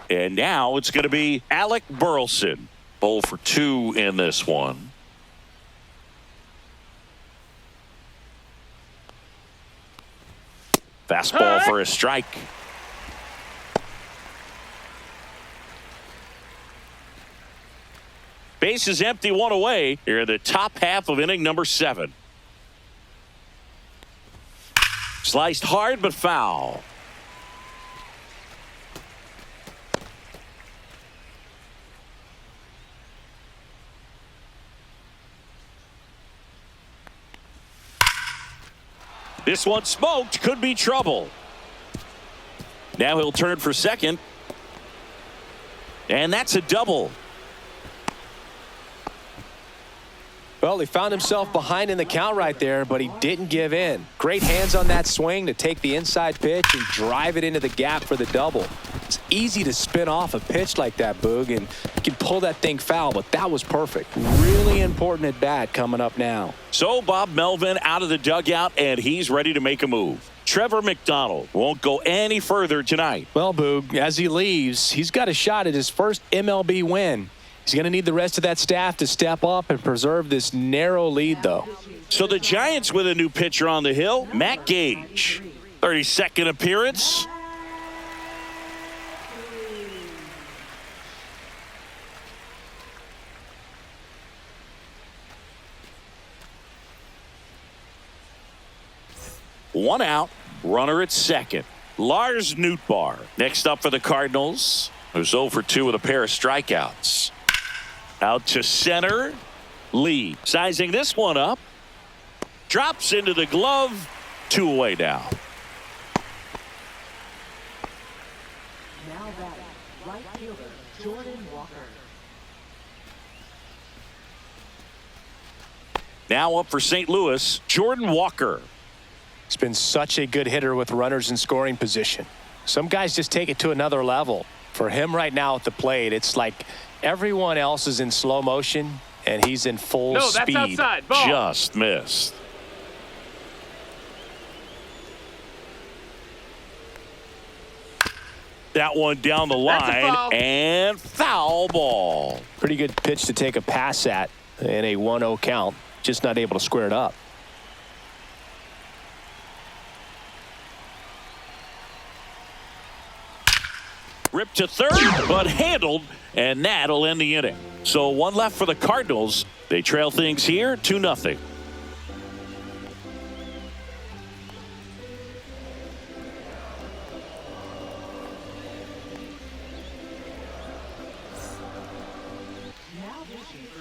Speaker 1: And now it's going to be Alec Burleson. 0 for 2 in this one. Fastball for a strike. Base is empty, 1 away. Here in the top half of inning number 7. Sliced hard but foul. This one smoked, could be trouble. Now he'll turn for second. And that's a double.
Speaker 2: Well, he found himself behind in the count right there, but he didn't give in. Great hands on that swing to take the inside pitch and drive it into the gap for the double. It's easy to spin off a pitch like that, Boog, and you can pull that thing foul, but that was perfect. Really important at bat coming up now.
Speaker 1: So Bob Melvin out of the dugout, and he's ready to make a move. Trevor McDonald won't go any further tonight.
Speaker 2: Well, Boog, as he leaves, he's got a shot at his first MLB win. He's going to need the rest of that staff to step up and preserve this narrow lead, though.
Speaker 1: So the Giants with a new pitcher on the hill, Matt Gage. 32nd appearance. One out, runner at second. Lars Nootbaar next up for the Cardinals, who's 0 for 2 with a pair of strikeouts. Out to center. Lee sizing this one up. Drops into the glove. 2 away now.
Speaker 4: Now batting, right fielder, Jordan Walker.
Speaker 1: Now up for St. Louis, Jordan Walker.
Speaker 2: He's been such a good hitter with runners in scoring position. Some guys just take it to another level. For him right now at the plate, it's like everyone else is in slow motion and he's in full speed.
Speaker 3: That's outside. Ball.
Speaker 1: Just missed. That one down the line and foul ball.
Speaker 2: Pretty good pitch to take a pass at in a 1-0 count. Just not able to square it up.
Speaker 1: Ripped to third, but handled, and that'll end the inning. So 1 left for the Cardinals. They trail things here 2-0.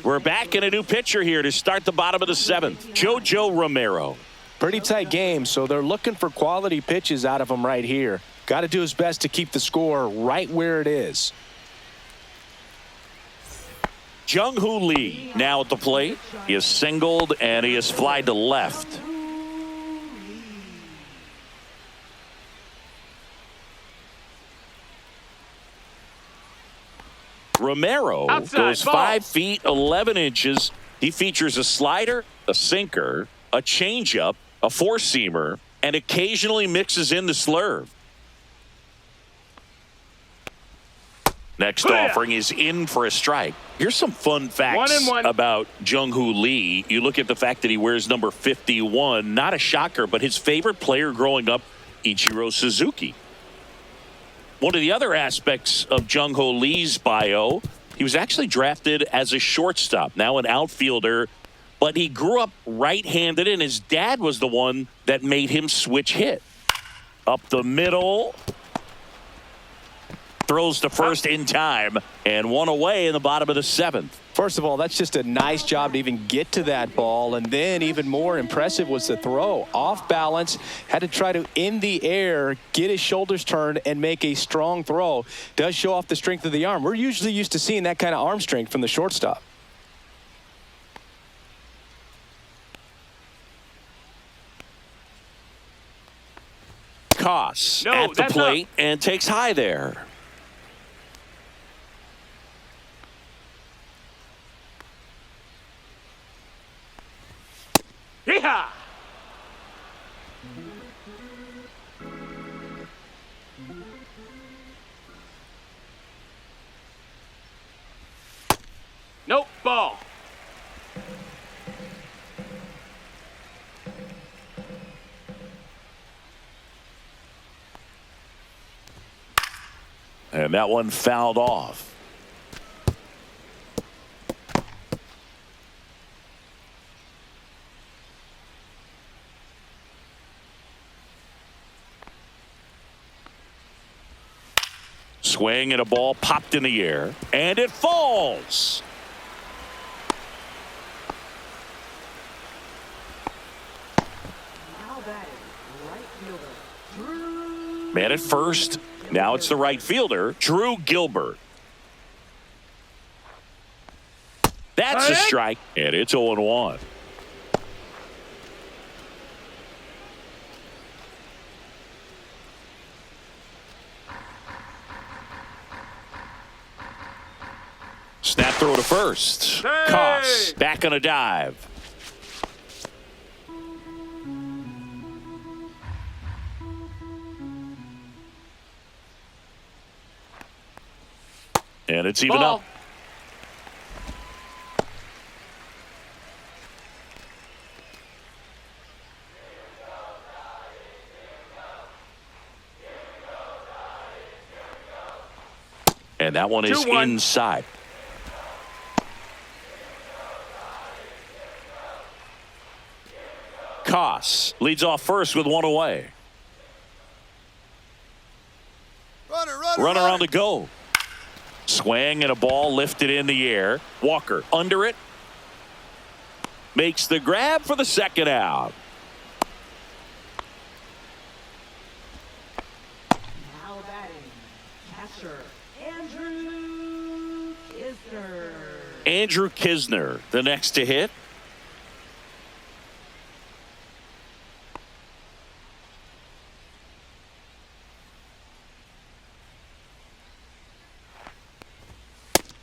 Speaker 1: We're back in a new pitcher here to start the bottom of the 7th. JoJo Romero.
Speaker 2: Pretty tight game, so they're looking for quality pitches out of him right here. Got to do his best to keep the score right where it is.
Speaker 1: Jung-Hoo Lee now at the plate. He is singled and he is flied to left. Romero goes 5 feet 11 inches. He features a slider, a sinker, a changeup, a four-seamer, and occasionally mixes in the slurve. Next offering is in for a strike. Here's some fun facts
Speaker 3: 1-1.
Speaker 1: about Jung-Hoo Lee. You look at the fact that he wears number 51. Not a shocker, but his favorite player growing up, Ichiro Suzuki. One of the other aspects of Jung-Hoo Lee's bio, he was actually drafted as a shortstop, now an outfielder, but he grew up right-handed, and his dad was the one that made him switch hit. Up the middle. Throws to first in time, and one away in the bottom of the 7th.
Speaker 2: First of all, that's just a nice job to even get to that ball, and then even more impressive was the throw. Off balance, had to try to, in the air, get his shoulders turned and make a strong throw. Does show off the strength of the arm. We're usually used to seeing that kind of arm strength from the shortstop.
Speaker 1: Koss
Speaker 3: No,
Speaker 1: at the
Speaker 3: that's
Speaker 1: plate and takes high there.
Speaker 3: Hahaa! Nope, ball.
Speaker 1: And that one fouled off. Swing and a ball popped in the air, and it falls.
Speaker 4: Now batting, right fielder, Drew.
Speaker 1: Man at first. Now it's the right fielder, Drew Gilbert. That's a strike, and it's 0-1. Snap throw to first.
Speaker 3: Hey!
Speaker 1: Koss back on a dive. And it's even
Speaker 3: Ball.
Speaker 1: up. And that one is
Speaker 3: 2-1.
Speaker 1: inside. Koss leads off first with one away. Runner on the go. Swing and a ball lifted in the air. Walker under it. Makes the grab for the second out.
Speaker 4: Now batting, catcher, Andrew Kisner.
Speaker 1: Andrew Kisner, the next to hit.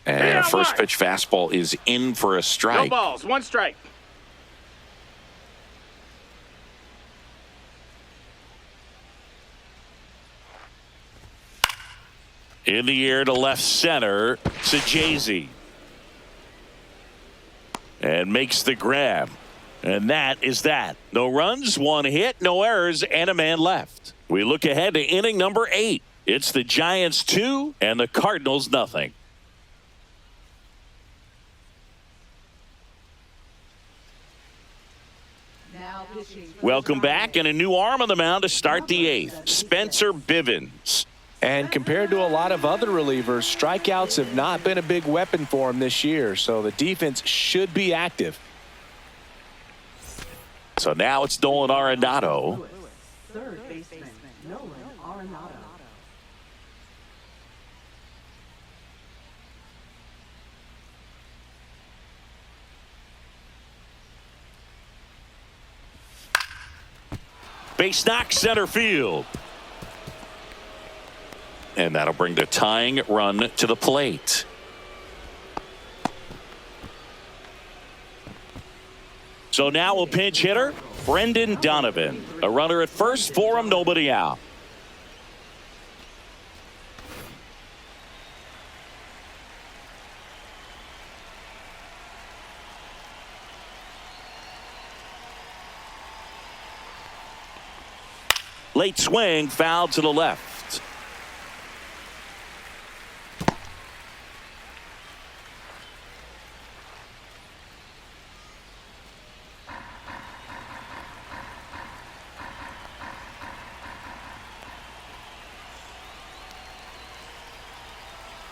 Speaker 1: And a first pitch fastball is in for a
Speaker 3: No
Speaker 1: strike.
Speaker 3: balls, 1 strike.
Speaker 1: In the air to left center, Sajazi. And makes the grab. And that is that. No runs, 1 hit, no errors, and a man left. We look ahead to inning number 8. It's the Giants 2 and the Cardinals nothing.
Speaker 4: Now pitching for the
Speaker 1: Welcome back, and
Speaker 4: Giants.
Speaker 1: a new arm on the mound to start the 8th. Spencer Bivens.
Speaker 2: And compared to a lot of other relievers, strikeouts have not been a big weapon for him this year, so the defense should be active.
Speaker 1: So now it's Nolan Arenado.
Speaker 4: Lewis, third baseman, Nolan Arenado.
Speaker 1: Base knock center field. And that'll bring the tying run to the plate. So now a pinch hitter, Brendan Donovan. A runner at first for him, nobody out. Late swing, foul to the left.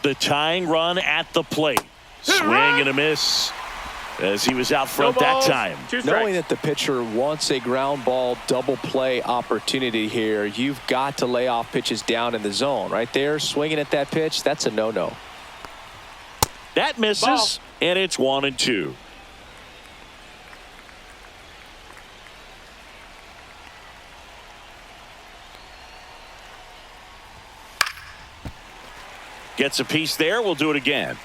Speaker 1: The tying run at the plate. Swing and a miss as he was out front that time.
Speaker 2: Knowing that the pitcher wants a ground ball double play opportunity here, you've got to lay off pitches down in the zone. Right there, swinging at that pitch, that's a no-no.
Speaker 1: That misses, and it's 1-2. Gets a piece there. We'll do it again.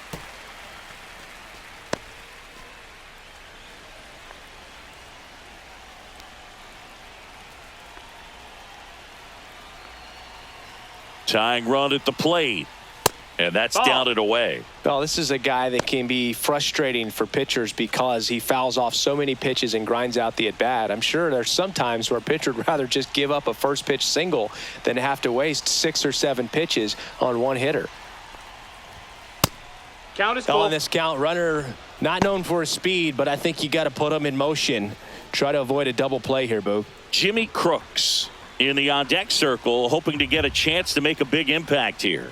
Speaker 1: Tying run at the plate. And that's down and away.
Speaker 2: Well, this is a guy that can be frustrating for pitchers because he fouls off so many pitches and grinds out the at-bat. I'm sure there's some times where a pitcher would rather just give up a first pitch single than have to waste 6 or 7 pitches on one hitter.
Speaker 3: Count is
Speaker 2: On this count, runner not known for his speed, but I think you got to put him in motion. Try to avoid a double play here, Boog.
Speaker 1: Jimmy Crooks in the on-deck circle, hoping to get a chance to make a big impact here.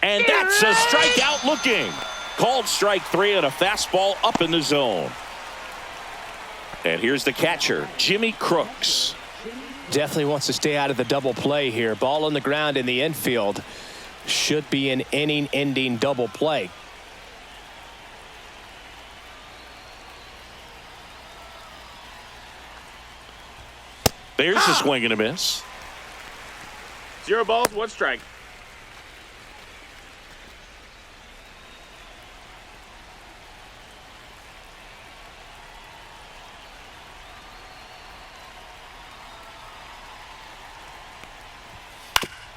Speaker 1: And that's a strikeout looking. Called strike 3 on a fastball up in the zone. And here's the catcher, Jimmy Crooks.
Speaker 2: Definitely wants to stay out of the double play here. Ball on the ground in the infield. Should be an inning-ending double play.
Speaker 1: There's a swing and a miss.
Speaker 3: 0 balls, 1 strike.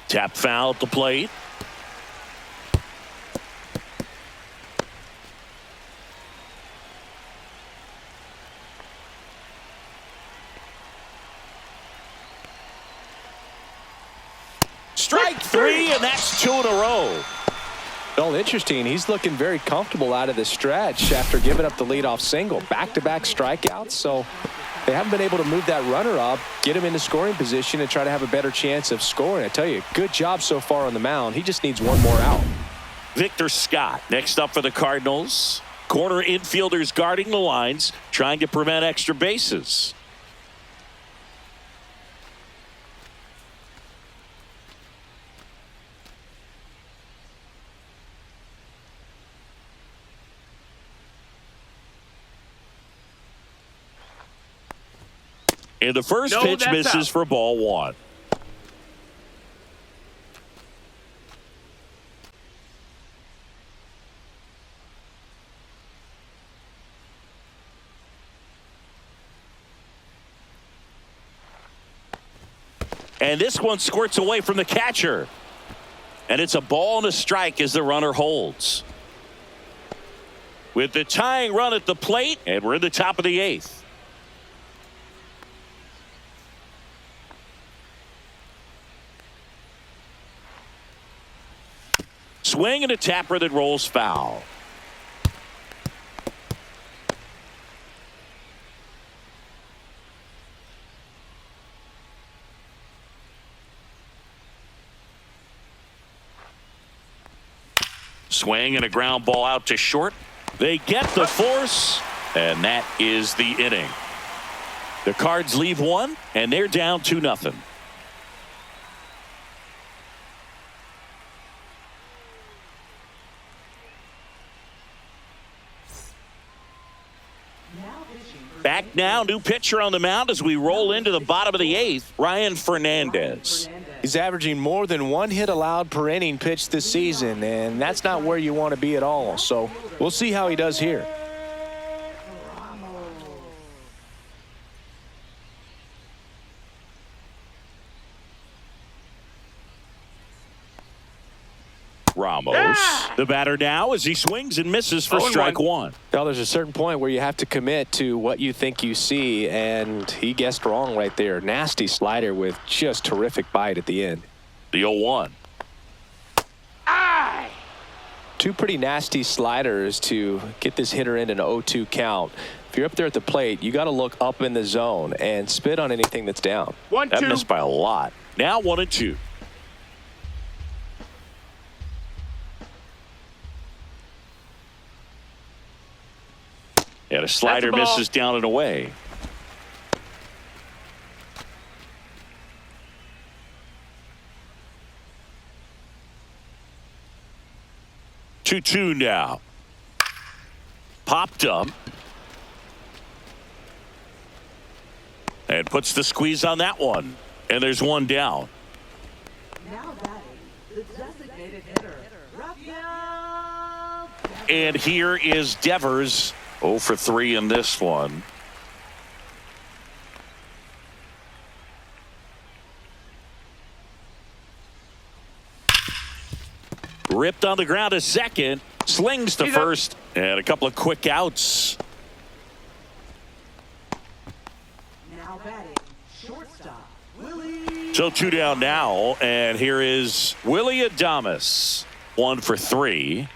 Speaker 1: Tap foul at the plate. Strike 3, and that's 2 in a row.
Speaker 2: Well, interesting. He's looking very comfortable out of the stretch after giving up the leadoff single. Back-to-back strikeouts, so they haven't been able to move that runner up, get him into scoring position, and try to have a better chance of scoring. I tell you, good job so far on the mound. He just needs one more out.
Speaker 1: Victor Scott next up for the Cardinals. Corner infielders guarding the lines, trying to prevent extra bases. And the first pitch misses out for ball 1. And this one squirts away from the catcher. And it's a ball and a strike as the runner holds. With the tying run at the plate, and we're in the top of the 8th. Swing and a tapper that rolls foul. Swing and a ground ball out to short. They get the force, and that is the inning. The Cards leave 1, and they're down 2-0. Back now, new pitcher on the mound as we roll into the bottom of the 8th, Ryan Fernandez.
Speaker 2: He's averaging more than 1 hit allowed per inning pitched this season, and that's not where you want to be at all. So we'll see how he does here.
Speaker 1: Ramos.
Speaker 3: Ah!
Speaker 1: The batter now as he swings and misses for
Speaker 3: 0-1.
Speaker 1: strike one.
Speaker 2: Well, there's a certain point where you have to commit to what you think you see, and he guessed wrong right there. Nasty slider with just terrific bite at the end.
Speaker 1: The 0-1.
Speaker 3: Aye.
Speaker 2: Two pretty nasty sliders to get this hitter in an 0-2 count. If you're up there at the plate, you got to look up in the zone and spit on anything that's down.
Speaker 3: 1-2.
Speaker 1: That missed by a lot. Now 1-2. And a slider
Speaker 3: That's a ball.
Speaker 1: misses down and away. Two now. Popped up. And puts the squeeze on that one. And there's one down.
Speaker 4: Now batting, the designated hitter, Rafael.
Speaker 1: And here is Devers. 0 for 3 in this one. Ripped on the ground to second. Slings to
Speaker 3: He's up.
Speaker 1: first. And a couple of quick outs.
Speaker 4: Now batting, shortstop, Willie.
Speaker 1: So 2 down now. And here is Willie Adames. 1 for 3.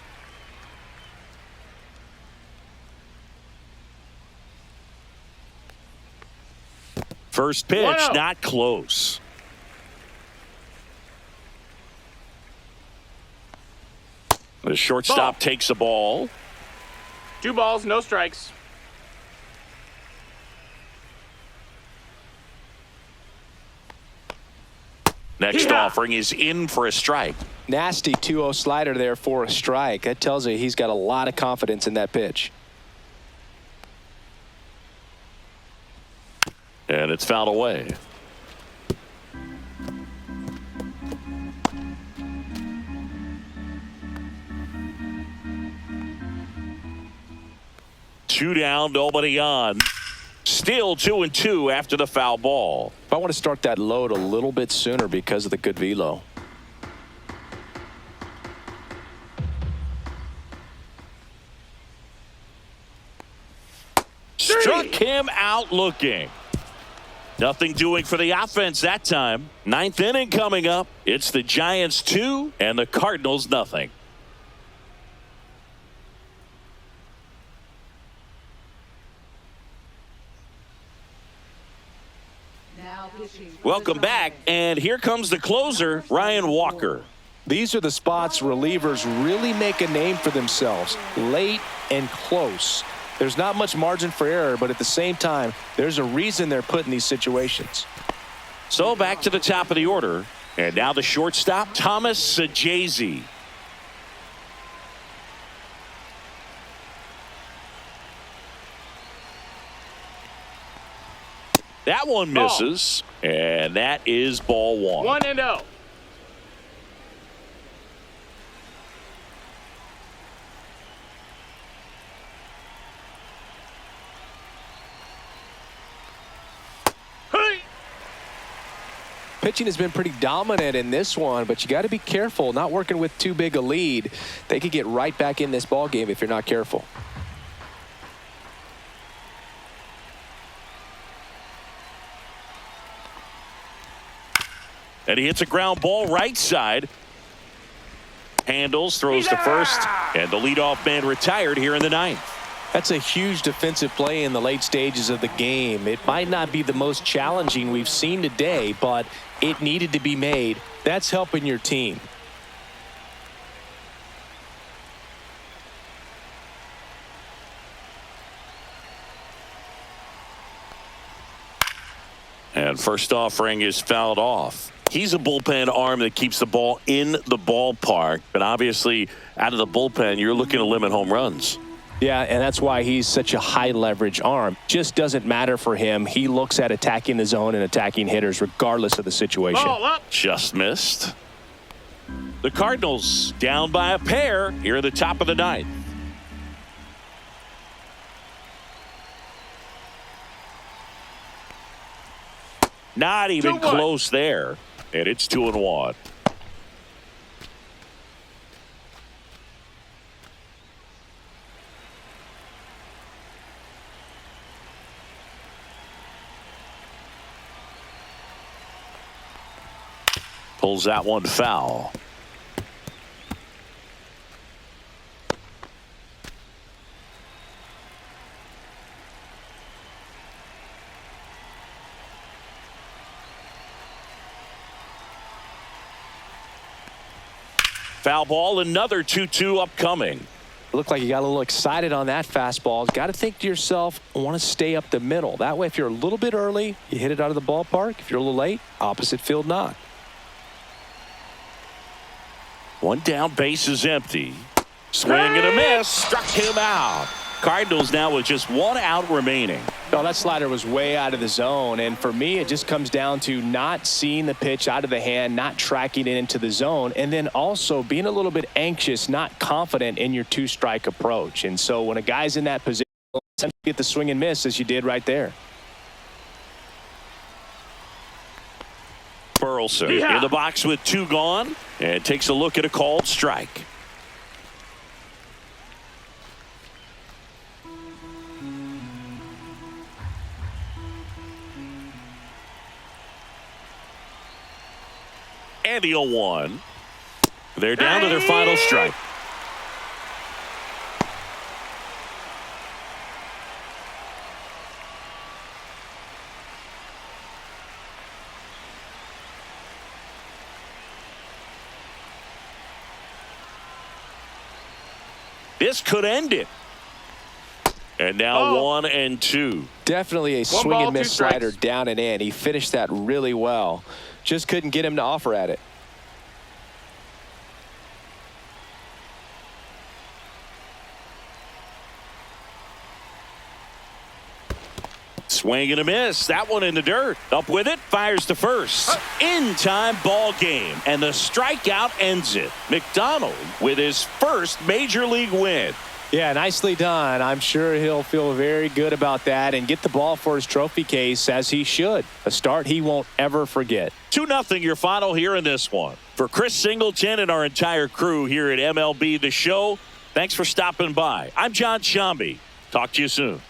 Speaker 1: First pitch,
Speaker 3: 1-0.
Speaker 1: not close. The shortstop
Speaker 3: Ball.
Speaker 1: takes the ball.
Speaker 3: 2 balls, no strikes.
Speaker 1: Next
Speaker 3: Yeah.
Speaker 1: offering is in for a strike.
Speaker 2: Nasty 2-0 slider there for a strike. That tells you he's got a lot of confidence in that pitch.
Speaker 1: And it's fouled away. Two down, nobody on. Still 2-2 after the foul ball.
Speaker 2: I want to start that load a little bit sooner because of the good velo.
Speaker 1: Struck him out looking. Nothing doing for the offense that time. 9th inning coming up. It's the Giants 2 and the Cardinals nothing.
Speaker 4: Now pitching. for
Speaker 1: Welcome
Speaker 4: the
Speaker 1: back,
Speaker 4: Giants.
Speaker 1: and here comes the closer, Ryan Walker.
Speaker 2: These are the spots relievers really make a name for themselves. Late and close. There's not much margin for error, but at the same time, there's a reason they're put in these situations.
Speaker 1: So back to the top of the order, and now the shortstop, Thomas Sajazi. That one misses, and that is ball one.
Speaker 3: 1-0. Hey.
Speaker 2: Pitching has been pretty dominant in this one, but you got to be careful, not working with too big a lead. They could get right back in this ball game if you're not careful.
Speaker 1: And he hits a ground ball right side. Handles, throws to first, and the leadoff man retired here in the 9th.
Speaker 2: That's a huge defensive play in the late stages of the game. It might not be the most challenging we've seen today, but it needed to be made. That's helping your team.
Speaker 1: And first offering is fouled off. He's a bullpen arm that keeps the ball in the ballpark, but obviously out of the bullpen, you're looking to limit home runs.
Speaker 2: Yeah, and that's why he's such a high leverage arm. Just doesn't matter for him. He looks at attacking the zone and attacking hitters regardless of the situation.
Speaker 3: Ball up.
Speaker 1: Just missed. The Cardinals down by a pair here at the top of the 9th. Not even
Speaker 3: 2-1.
Speaker 1: close there. And it's 2-1. Pulls that one foul. Foul ball, another 2-2 upcoming.
Speaker 2: Looked like you got a little excited on that fastball. Got to think to yourself, I want to stay up the middle. That way, if you're a little bit early, you hit it out of the ballpark. If you're a little late, opposite field knock.
Speaker 1: One down, base is empty. Swing and a miss, struck him out. Cardinals now with just one out remaining.
Speaker 2: Oh, that slider was way out of the zone, and for me, it just comes down to not seeing the pitch out of the hand, not tracking it into the zone, and then also being a little bit anxious, not confident in your two-strike approach. And so when a guy's in that position, you get the swing and miss as you did right there.
Speaker 1: Burleson in the box with 2 gone, and takes a look at a called strike. And the 0-1. They're down to their final strike. This could end it. And now 1 and 2.
Speaker 2: Definitely a swing and miss slider down and in. He finished that really well. Just couldn't get him to offer at it.
Speaker 1: Swing and a miss. That one in the dirt. Up with it. Fires to first. In time ball game. And the strikeout ends it. McDonald with his first major league win.
Speaker 2: Yeah, nicely done. I'm sure he'll feel very good about that and get the ball for his trophy case as he should. A start he won't ever forget.
Speaker 1: 2-0 your final here in this one. For Chris Singleton and our entire crew here at MLB The Show, thanks for stopping by. I'm John Shambi. Talk to you soon.